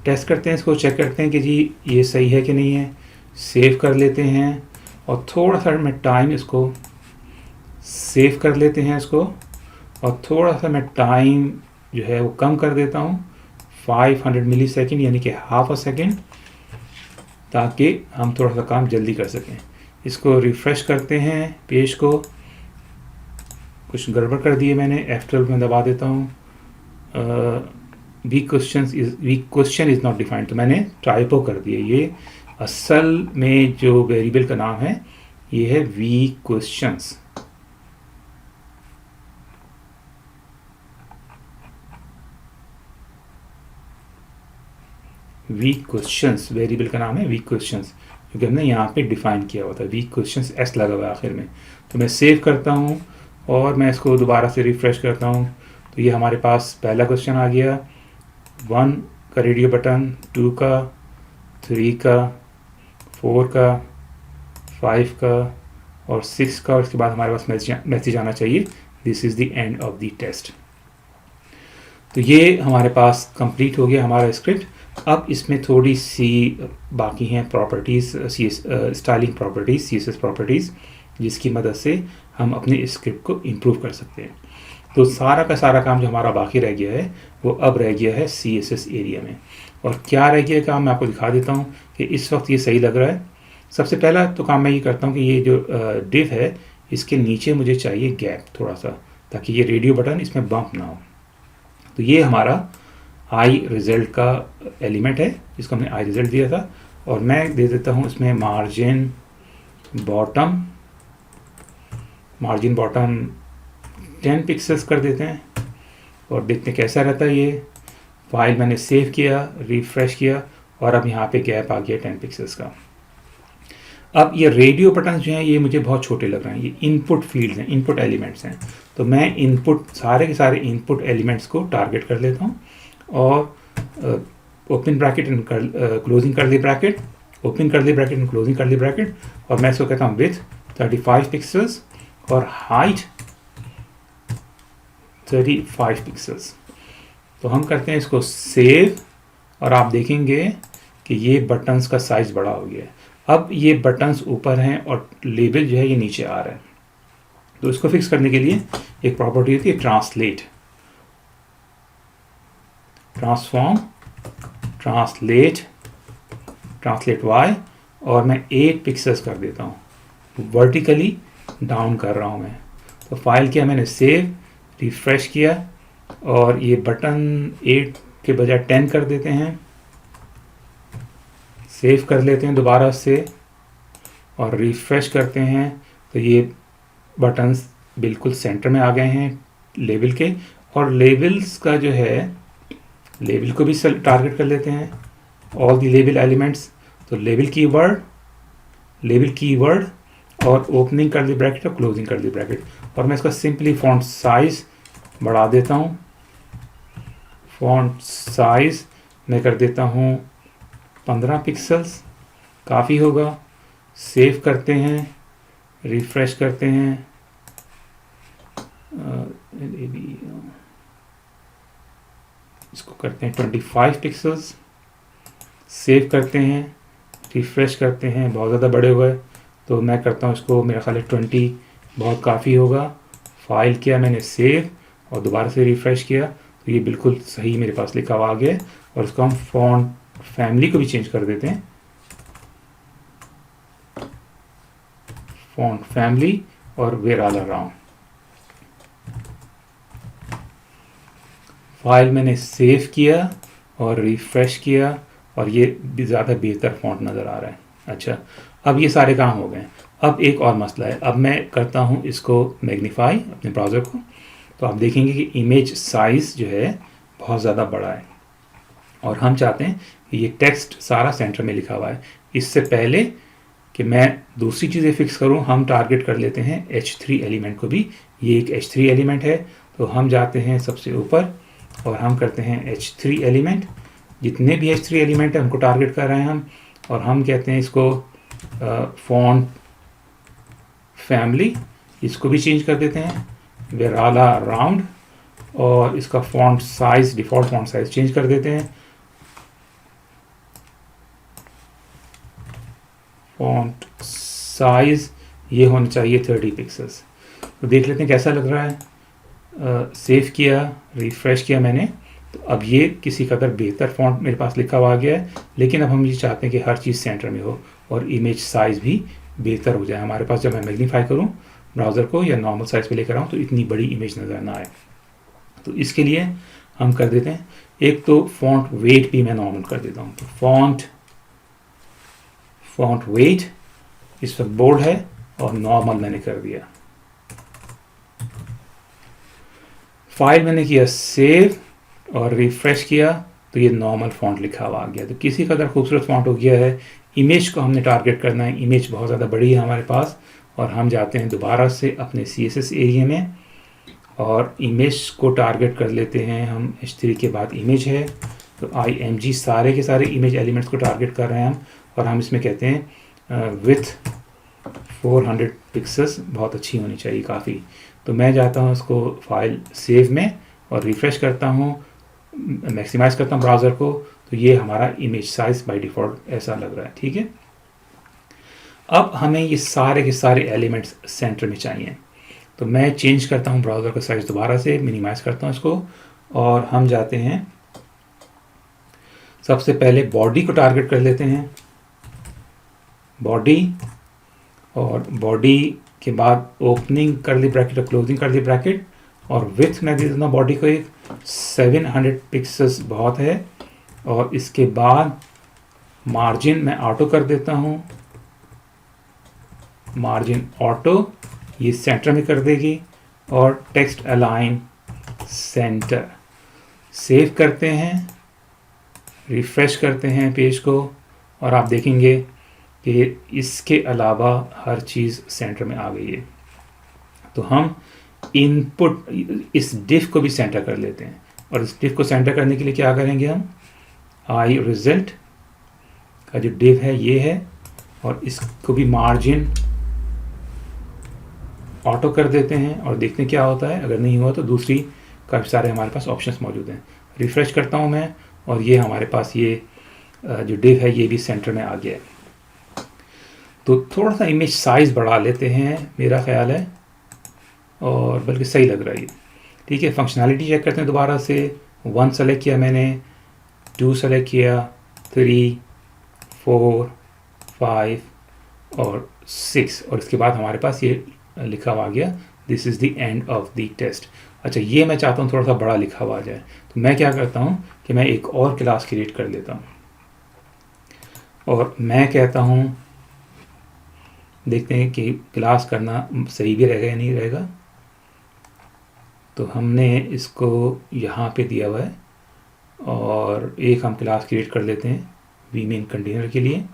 Test करते हैं इसको, चेक करते हैं कि जी ये सही है कि नहीं है। सेव कर लेते हैं, और थोड़ा सा मैं टाइम इसको सेव कर लेते हैं इसको, और थोड़ा सा मैं टाइम जो है वो कम कर देता हूँ, 500 मिलीसेकंड, यानी कि हाफ अ सेकेंड, ताकि हम थोड़ा सा काम जल्दी कर सकें। इसको रिफ़्रेश करते हैं पेज को, कुछ गड़बड़ कर दिए मैंने, F12 में दबा देता हूँ। V question is not defined, तो मैंने टाइपो कर दिया। ये असल में जो वेरिएबल का नाम है ये है V questions. V questions variable का नाम है वी क्वेश्चंस, क्योंकि हमने यहाँ पे डिफाइन किया हुआ था। वी क्वेश्चंस S लगा हुआ है आखिर में। तो मैं सेव करता हूँ और मैं इसको दोबारा से रिफ़्रेश करता हूँ, तो ये हमारे पास पहला क्वेश्चन आ गया। 1 का रेडियो बटन, 2 का, 3 का, 4 का, 5 का और 6 का, और उसके बाद हमारे पास मैसेज आना चाहिए, this is the end of the test. तो ये हमारे पास कंप्लीट हो गया हमारा स्क्रिप्ट। अब इसमें थोड़ी सी बाकी हैं properties, styling properties, CSS properties, जिसकी मदद से हम अपने स्क्रिप्ट को इम्प्रूव कर सकते हैं। तो सारा का सारा काम जो हमारा बाकी रह गया है वो अब रह गया है CSS एरिया में। और क्या रह गया काम मैं आपको दिखा देता हूँ कि इस वक्त ये सही लग रहा है। सबसे पहला तो काम मैं ये करता हूँ कि ये जो डिव है इसके नीचे मुझे चाहिए गैप थोड़ा सा, ताकि ये रेडियो बटन इसमें बम्प ना हो। तो ये हमारा आई रिजल्ट का एलिमेंट है, जिसको हमने आई रिजल्ट दिया था। और मैं दे देता हूँ इसमें मार्जिन बॉटम 10 पिक्सेल्स कर देते हैं और देखते हैं कैसा रहता है ये। फाइल मैंने सेव किया, रिफ्रेश किया और अब यहाँ पे गैप आ गया 10 पिक्सेल्स का। अब ये रेडियो बटन जो हैं ये मुझे बहुत छोटे लग रहे हैं, ये इनपुट फील्ड्स हैं, इनपुट एलिमेंट्स हैं। तो मैं इनपुट सारे के सारे इनपुट एलिमेंट्स को टारगेट कर लेता हूँ और ओपन ब्रैकेट एंड क्लोजिंग कर ली ब्रैकेट, ओपन कर ली ब्रैकेट एंड क्लोजिंग कर ली ब्रैकेट। और मैं इसको कहता हूँ विथ 35 पिक्सल्स और हाइट 35 पिक्सल्स। तो हम करते हैं इसको सेव और आप देखेंगे कि ये बटन्स का साइज बड़ा हो गया है। अब ये बटन्स ऊपर हैं और लेबल जो है ये नीचे आ रहा है। तो इसको फिक्स करने के लिए एक प्रॉपर्टी होती है ट्रांसलेट, ट्रांसफॉर्म, ट्रांसलेट वाई और मैं 8 पिक्सल्स कर देता हूँ, वर्टिकली डाउन कर रहा हूँ मैं। तो फाइल किया मैंने सेव, रिफ्रेश किया और ये बटन 8 के बजाय 10 कर देते हैं, सेव कर लेते हैं दोबारा से और रिफ्रेश करते हैं। तो ये बटन्स बिल्कुल सेंटर में आ गए हैं लेबल के। और लेबल्स का जो है, लेबल को भी टारगेट कर लेते हैं, ऑल दी लेबल एलिमेंट्स। तो लेबल कीवर्ड और ओपनिंग कर दी ब्रैकेट और क्लोजिंग कर दी ब्रैकेट। और मैं इसका सिंपली फॉन्ट साइज बढ़ा देता हूँ, फॉन्ट साइज मैं कर देता हूँ 15 पिक्सल्स, काफ़ी होगा। सेव करते हैं, रिफ्रेश करते हैं, इसको करते हैं 25 पिक्सल्स, सेव करते हैं, रिफ्रेश करते हैं, बहुत ज़्यादा बड़े हुए तो मैं करता हूँ इसको, मेरा ख्याल है 20 बहुत काफ़ी होगा। फाइल किया मैंने सेव और दोबारा से रिफ्रेश किया तो ये बिल्कुल सही मेरे पास लिखा हुआ आ गया है। और इसको हम फॉन्ट फैमिली को भी चेंज कर देते हैं, फॉन्ट फैमिली और वेयर ऑल अराउंड। फाइल मैंने सेव किया और रिफ्रेश किया और ये भी ज़्यादा बेहतर फॉन्ट नज़र आ रहा है। अच्छा, अब ये सारे काम हो गए। अब एक और मसला है, अब मैं करता हूँ इसको मैग्नीफाई अपने ब्राउज़र को। तो आप देखेंगे कि इमेज साइज़ जो है बहुत ज़्यादा बड़ा है और हम चाहते हैं कि ये टेक्स्ट सारा सेंटर में लिखा हुआ है। इससे पहले कि मैं दूसरी चीज़ें फिक्स करूं, हम टारगेट कर लेते हैं H3 एलिमेंट को भी। ये एक H3 एलिमेंट है तो हम जाते हैं सबसे ऊपर और हम करते हैं H3 एलिमेंट। जितने भी H3 एलिमेंट हैं उनको टारगेट कर रहे हैं हम। और हम कहते हैं इसको फॉन्ट फैमिली, इसको भी चेंज कर देते हैं वेयर ऑल अराउंड। और इसका font size, default font size change कर देते हैं, फॉन्ट साइज ये होना चाहिए 30 पिक्सल्स। तो देख लेते हैं कैसा लग रहा है। सेव किया, रिफ्रेश किया मैंने, तो अब ये किसी कदर बेहतर फॉन्ट मेरे पास लिखा हुआ आ गया है। लेकिन अब हम ये चाहते हैं कि हर चीज़ सेंटर में हो और इमेज साइज़ भी बेहतर हो जाए हमारे पास। जब मैं मैग्नीफाई करूँ ब्राउज़र को या नॉर्मल साइज़ पे लेकर आऊँ तो इतनी बड़ी इमेज नज़र ना आए। तो इसके लिए हम कर देते हैं, एक तो फॉन्ट वेट भी मैं नॉर्मल कर देता हूँ। तो फॉन्ट वेट इस पर बोल्ड है और नॉर्मल मैंने कर दिया। फाइल मैंने किया सेव और रिफ्रेश किया तो ये नॉर्मल फॉन्ट लिखा हुआ आ गया। तो किसी कदर खूबसूरत फॉन्ट हो गया है। इमेज को हमने टारगेट करना है, इमेज बहुत ज़्यादा बड़ी है हमारे पास और हम जाते हैं दोबारा से अपने CSS एरिया में और इमेज को टारगेट कर लेते हैं हम। H3 के बाद इमेज है तो IMG सारे के सारे इमेज एलिमेंट्स को टारगेट कर रहे हैं हम। और हम इसमें कहते हैं विथ 400 पिक्सल्स, बहुत अच्छी होनी चाहिए काफ़ी। तो मैं जाता हूँ इसको फाइल सेव में और रिफ्रेश करता हूँ, मैक्सिमाइज़ करता हूँ ब्राउज़र को। तो ये हमारा इमेज साइज़ बाय डिफ़ॉल्ट ऐसा लग रहा है, ठीक है। अब हमें ये सारे के सारे एलिमेंट्स सेंटर में चाहिए। तो मैं चेंज करता हूँ ब्राउज़र का साइज़, दोबारा से मिनिमाइज़ करता हूँ इसको और हम जाते हैं सबसे पहले बॉडी को टारगेट कर लेते हैं, बॉडी। और बॉडी के बाद ओपनिंग कर ली ब्रैकेट और क्लोजिंग कर ली ब्रैकेट और विड्थ मैं दे देता हूँ बॉडी को एक 700 पिक्सेल्स बहुत है। और इसके बाद मार्जिन मैं ऑटो कर देता हूँ, मार्जिन ऑटो, ये सेंटर में कर देगी। और टेक्स्ट अलाइन सेंटर। सेव करते हैं, रिफ्रेश करते हैं पेज को, और आप देखेंगे कि इसके अलावा हर चीज़ सेंटर में आ गई है। तो हम इनपुट इस डिफ को भी सेंटर कर लेते हैं, और इस डिफ को सेंटर करने के लिए क्या करेंगे हम, आई रिजल्ट का जो डिव है ये है, और इसको भी मार्जिन ऑटो कर देते हैं और देखते हैं क्या होता है। अगर नहीं हुआ तो दूसरी काफ़ी सारे हमारे पास ऑप्शंस मौजूद हैं। रिफ़्रेश करता हूँ मैं, और ये हमारे पास ये जो डिव है ये भी सेंटर में आ गया है। तो थोड़ा सा इमेज साइज़ बढ़ा लेते हैं, मेरा ख्याल है, और बल्कि सही लग रहा है। ठीक है, फंक्शनैलिटी चेक करते हैं दोबारा से। 1 सेलेक्ट किया मैंने, 2 सेलेक्ट किया, 3, 4, 5 और 6, और इसके बाद हमारे पास ये लिखा हुआ आ गया, this is the end of the test. अच्छा, ये मैं चाहता हूँ थोड़ा सा बड़ा लिखा हुआ आ जाए, तो मैं क्या करता हूँ कि मैं एक और क्लास क्रिएट कर लेता हूँ, और मैं कहता हूँ, देखते हैं कि क्लास करना सही भी रहेगा या नहीं रहेगा। तो हमने इसको यहाँ पे दिया हुआ है, और एक हम क्लास क्रिएट कर लेते हैं वी मेन कंटेनर के लिए,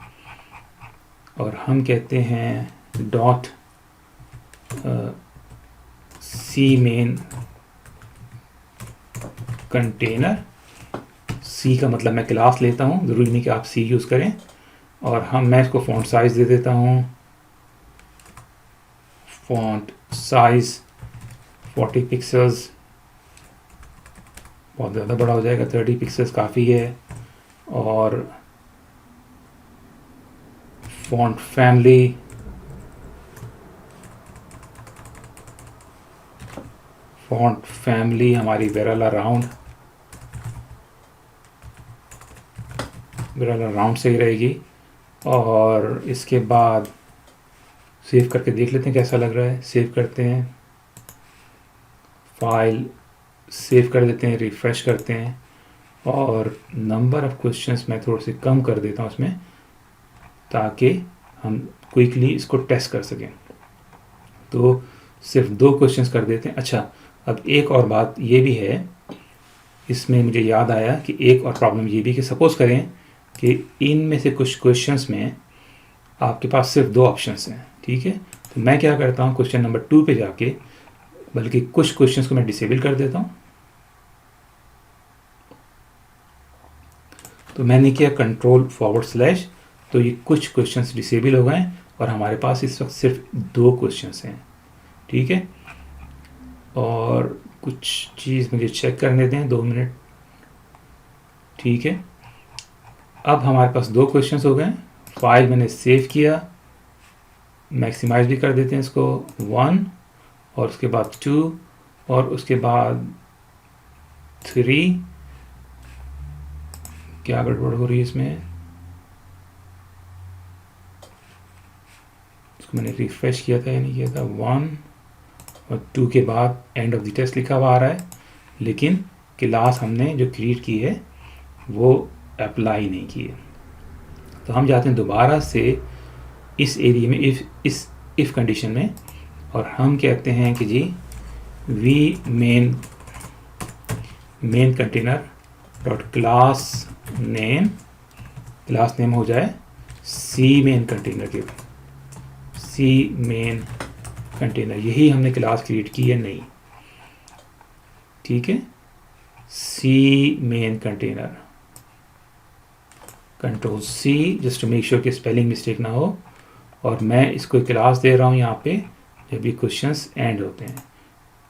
और हम कहते हैं डॉट सी मेन कंटेनर। सी का मतलब मैं क्लास लेता हूँ, ज़रूरी नहीं कि आप सी यूज़ करें। और मैं इसको फॉन्ट साइज़ दे देता हूँ, फॉन्ट साइज़ 40 पिक्सेल्स, बहुत ज़्यादा बड़ा हो जाएगा, 30 पिक्सेल्स काफ़ी है। और फॉन्ट फैमिली हमारी वेराला राउंड सही रहेगी। और इसके बाद सेव करके देख लेते हैं कैसा लग रहा है। सेव करते हैं, फाइल सेव कर देते हैं, रिफ़्रेश करते हैं, और नंबर ऑफ़ क्वेश्चंस मैं थोड़े से कम कर देता हूँ इसमें, ताकि हम क्विकली इसको टेस्ट कर सकें। तो सिर्फ 2 क्वेश्चंस कर देते हैं। अच्छा, अब एक और बात ये भी है, इसमें मुझे याद आया कि एक और प्रॉब्लम ये भी कि सपोज़ करें कि इनमें से कुछ क्वेश्चंस में आपके पास सिर्फ 2 ऑप्शंस हैं। ठीक है, तो मैं क्या करता हूँ, क्वेश्चन नंबर 2 पे जाके, बल्कि कुछ क्वेश्चंस को मैं डिसेबल कर देता हूँ। तो मैंने किया कंट्रोल/, तो ये कुछ क्वेश्चंस डिसेबल हो गए, और हमारे पास इस वक्त सिर्फ 2 क्वेश्चंस हैं। ठीक है, और कुछ चीज़ मुझे चेक करने दें, 2 मिनट। ठीक है, अब हमारे पास 2 क्वेश्चंस हो गए। फाइल मैंने सेव किया, मैक्सिमाइज भी कर देते हैं इसको, 1, और उसके बाद 2, और उसके बाद 3। क्या गड़बड़ हो रही है इसमें, इसको मैंने रिफ्रेश किया था या नहीं किया था। 1 और 2 के बाद एंड ऑफ द टेस्ट लिखा हुआ आ रहा है, लेकिन क्लास हमने जो क्रिएट की है वो अप्लाई नहीं की है। तो हम जाते हैं दोबारा से इस एरिया में, इफ कंडीशन में, और हम कहते हैं कि जी v main container dot class name हो जाए सी मेन कंटेनर के, सी मेन कंटेनर, यही हमने क्लास क्रिएट की है नहीं। ठीक है, C main container, control C just to make sure कि स्पेलिंग मिस्टेक ना हो। और मैं इसको क्लास दे रहा हूँ यहाँ पे जब भी क्वेश्चंस एंड होते हैं।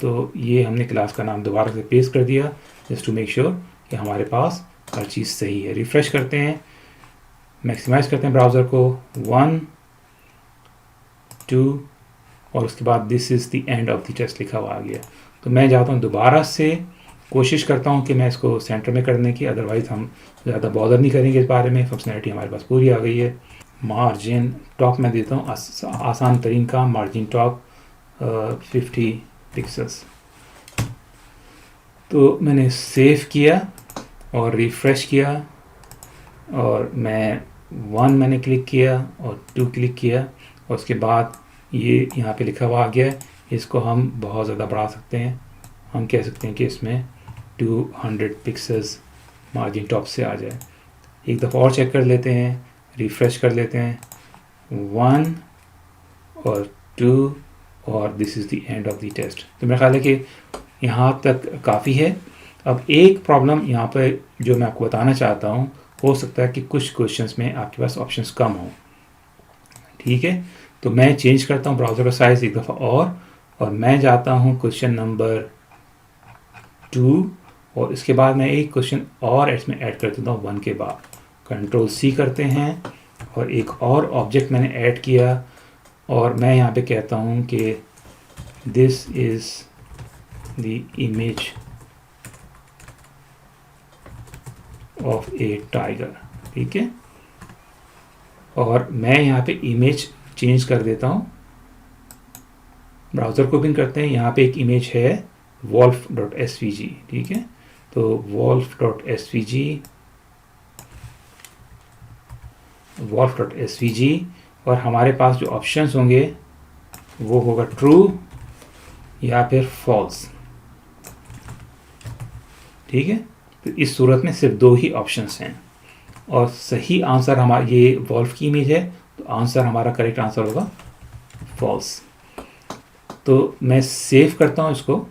तो ये हमने क्लास का नाम दोबारा से पेस्ट कर दिया जस्ट टू मेक श्योर कि हमारे पास हर चीज़ सही है। रिफ़्रेश करते हैं, मैक्सिमाइज़ करते हैं ब्राउज़र को, 1, 2, और उसके बाद this is the end of the test लिखा हुआ आ गया। तो मैं जाता हूँ दोबारा से, कोशिश करता हूँ कि मैं इसको सेंटर में करने की, अदरवाइज़ हम ज़्यादा बॉदर नहीं करेंगे इस बारे में। फंक्शनैलिटी हमारे पास पूरी आ गई है। मार्जिन टॉप मैं देता हूँ आसान तरीन का मार्जिन टॉप 50 पिक्सेल्स। तो मैंने सेव किया और रिफ़्रेश किया और मैं 1 मैंने क्लिक किया और 2 क्लिक किया और उसके बाद ये यहाँ पे लिखा हुआ आ गया है। इसको हम बहुत ज़्यादा बढ़ा सकते हैं। हम कह सकते हैं कि इसमें 200 पिक्सेल्स मार्जिन टॉप से आ जाए। एक दफ़ा और चेक कर लेते हैं, रिफ़्रेश कर लेते हैं, 1 और 2 और this is the end of the test. तो मेरा ख्याल है कि यहाँ तक काफ़ी है। अब एक प्रॉब्लम यहाँ पे जो मैं आपको बताना चाहता हूँ, हो सकता है कि कुछ क्वेश्चंस में आपके पास ऑप्शंस कम हों, ठीक है। तो मैं चेंज करता हूँ ब्राउज़र का साइज़ एक दफ़ा और मैं जाता हूँ क्वेश्चन नंबर 2 और इसके बाद मैं एक क्वेश्चन और इसमें ऐड कर देता हूँ 1 के बाद। कंट्रोल C करते हैं और एक और ऑब्जेक्ट मैंने ऐड किया और मैं यहाँ पे कहता हूँ कि this is the image of a tiger, ठीक है। और मैं यहाँ पे इमेज चेंज कर देता हूँ। ब्राउज़र को ओपन करते हैं, यहाँ पे एक इमेज है wolf.svg, ठीक है। तो wolf.svg और हमारे पास जो ऑप्शंस होंगे वो होगा ट्रू या फिर फॉल्स, ठीक है। तो इस सूरत में सिर्फ 2 ही ऑप्शंस हैं और सही आंसर हमारा, ये वॉल्फ की इमेज है तो आंसर हमारा करेक्ट आंसर होगा फॉल्स। तो मैं सेव करता हूँ इसको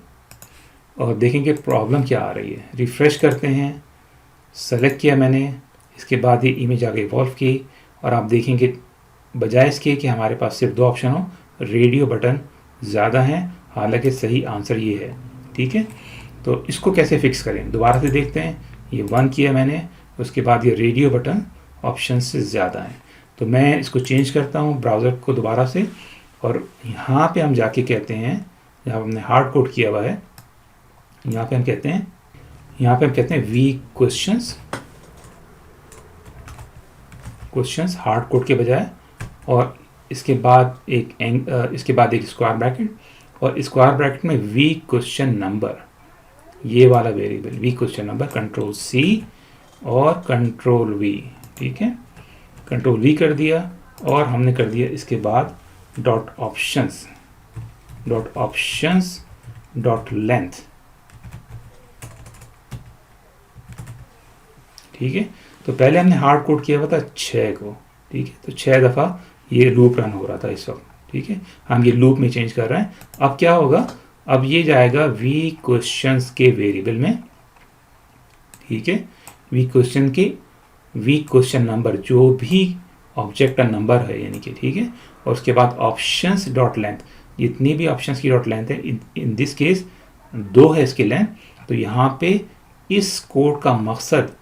और देखेंगे प्रॉब्लम क्या आ रही है। रिफ़्रेश करते हैं, सेलेक्ट किया मैंने, इसके बाद ये इमेज आ गई वॉल्फ की और आप देखेंगे बजाय इसके कि हमारे पास सिर्फ 2 ऑप्शन हो, रेडियो बटन ज़्यादा हैं, हालांकि सही आंसर ये है, ठीक है। तो इसको कैसे फिक्स करें, दोबारा से देखते हैं। ये 1 किया मैंने, उसके बाद ये रेडियो बटन ऑप्शन से ज़्यादा है, तो मैं इसको चेंज करता हूँ ब्राउज़र को दोबारा से और यहाँ पे हम जाके कहते हैं, जहाँ हमने हार्ड कोड किया हुआ है, यहाँ पे हम कहते हैं वी क्वेश्चंस हार्ड कोड के बजाय, और इसके बाद एक स्क्वायर ब्रैकेट और स्क्वायर ब्रैकेट में वी क्वेश्चन नंबर, ये वाला variable V question number, control C और कंट्रोल V, ठीक है। कंट्रोल V कर दिया और हमने कर दिया इसके बाद डॉट ऑप्शंस डॉट लेंथ, ठीक है। तो पहले हमने हार्ड कोड किया हुआ था 6 को, ठीक है। तो 6 दफ़ा ये लूप रन हो रहा था इस वक्त, ठीक है। हम ये लूप में चेंज कर रहे हैं। अब क्या होगा, अब ये जाएगा वी क्वेश्चंस के वेरिएबल में, ठीक है। वी क्वेश्चन नंबर, जो भी ऑब्जेक्ट का नंबर है यानी कि, ठीक है। और उसके बाद ऑप्शंस डॉट लेंथ, जितनी भी ऑप्शंस की डॉट लेंथ है, इन दिस केस 2 है इसकी लेंथ। तो यहाँ पे इस कोड का मकसद,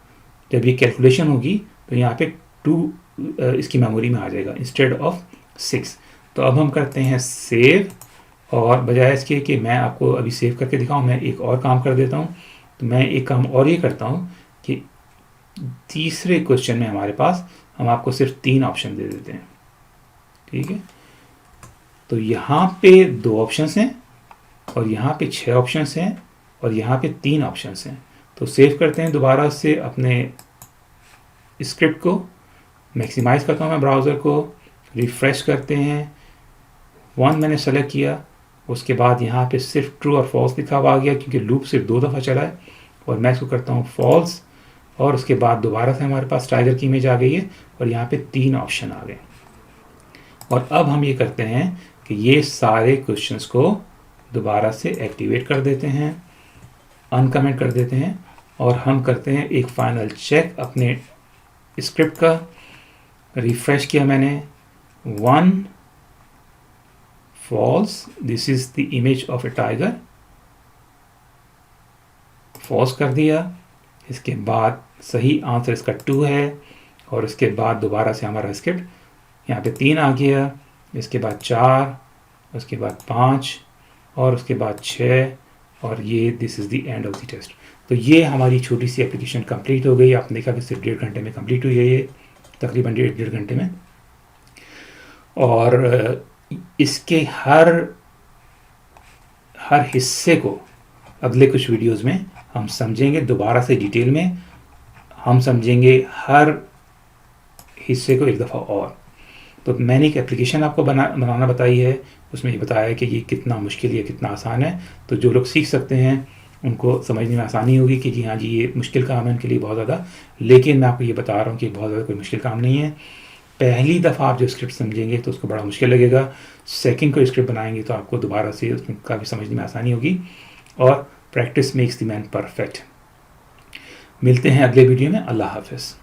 जब ये कैलकुलेशन होगी तो यहाँ पे 2 इसकी मेमोरी में आ जाएगा इंस्टेड ऑफ 6। तो अब हम करते हैं सेव और बजाय इसके कि मैं आपको अभी सेव करके दिखाऊं, मैं एक और काम कर देता हूं। तो मैं एक काम और ये करता हूं कि तीसरे क्वेश्चन में हमारे पास हम आपको सिर्फ 3 ऑप्शन दे देते हैं, ठीक है। तो यहाँ पे 2 ऑप्शंस हैं और यहाँ पे 6 ऑप्शंस हैं और यहाँ पे 3 ऑप्शंस हैं। तो सेव करते हैं दोबारा से अपने स्क्रिप्ट को, मैक्सिमाइज़ करता हूँ मैं ब्राउज़र को, रिफ़्रेश करते हैं, 1 मैंने सेलेक्ट किया, उसके बाद यहाँ पे सिर्फ ट्रू और फॉल्स लिखा हुआ आ गया क्योंकि लूप सिर्फ 2 दफ़ा चला है और मैं इसको करता हूँ फॉल्स और उसके बाद दोबारा से हमारे पास टाइगर की इमेज आ गई है और यहाँ पे 3 ऑप्शन आ गए। और अब हम ये करते हैं कि ये सारे क्वेश्चंस को दोबारा से एक्टिवेट कर देते हैं, अनकमेंट कर देते हैं और हम करते हैं एक फाइनल चेक अपने स्क्रिप्ट का। रिफ़्रेश किया मैंने, 1 false, this is the image of a tiger, false कर दिया। इसके बाद सही आंसर इसका 2 है और इसके बाद दोबारा से हमारा स्क्रिप्ट यहाँ पे 3 आ गया, इसके बाद 4, उसके बाद 5 और उसके बाद 6 और ये this is the end of the test. तो ये हमारी छोटी सी एप्लीकेशन कंप्लीट हो गई। आपने देखा कि सिर्फ 1.5 घंटे में कंप्लीट हुई है ये, तकरीबन 1.5 घंटे में। और इसके हर हिस्से को अगले कुछ वीडियोस में हम समझेंगे दोबारा से डिटेल में, हम समझेंगे हर हिस्से को एक दफ़ा और। तो मैंने एक एप्लीकेशन आपको बनाना बताई है, उसमें ये बताया है कि ये कितना मुश्किल या कितना आसान है। तो जो लोग सीख सकते हैं उनको समझने में आसानी होगी कि जी हाँ जी ये मुश्किल काम है उनके लिए बहुत ज़्यादा, लेकिन मैं आपको ये बता रहा हूँ कि बहुत ज़्यादा कोई मुश्किल काम नहीं है। पहली दफ़ा आप जो स्क्रिप्ट समझेंगे तो उसको बड़ा मुश्किल लगेगा, सेकंड को स्क्रिप्ट बनाएंगे तो आपको दोबारा से उसमें काफ़ी समझने में आसानी होगी, और practice makes the man perfect. मिलते हैं अगले वीडियो में। अल्लाह हाफ़िज़।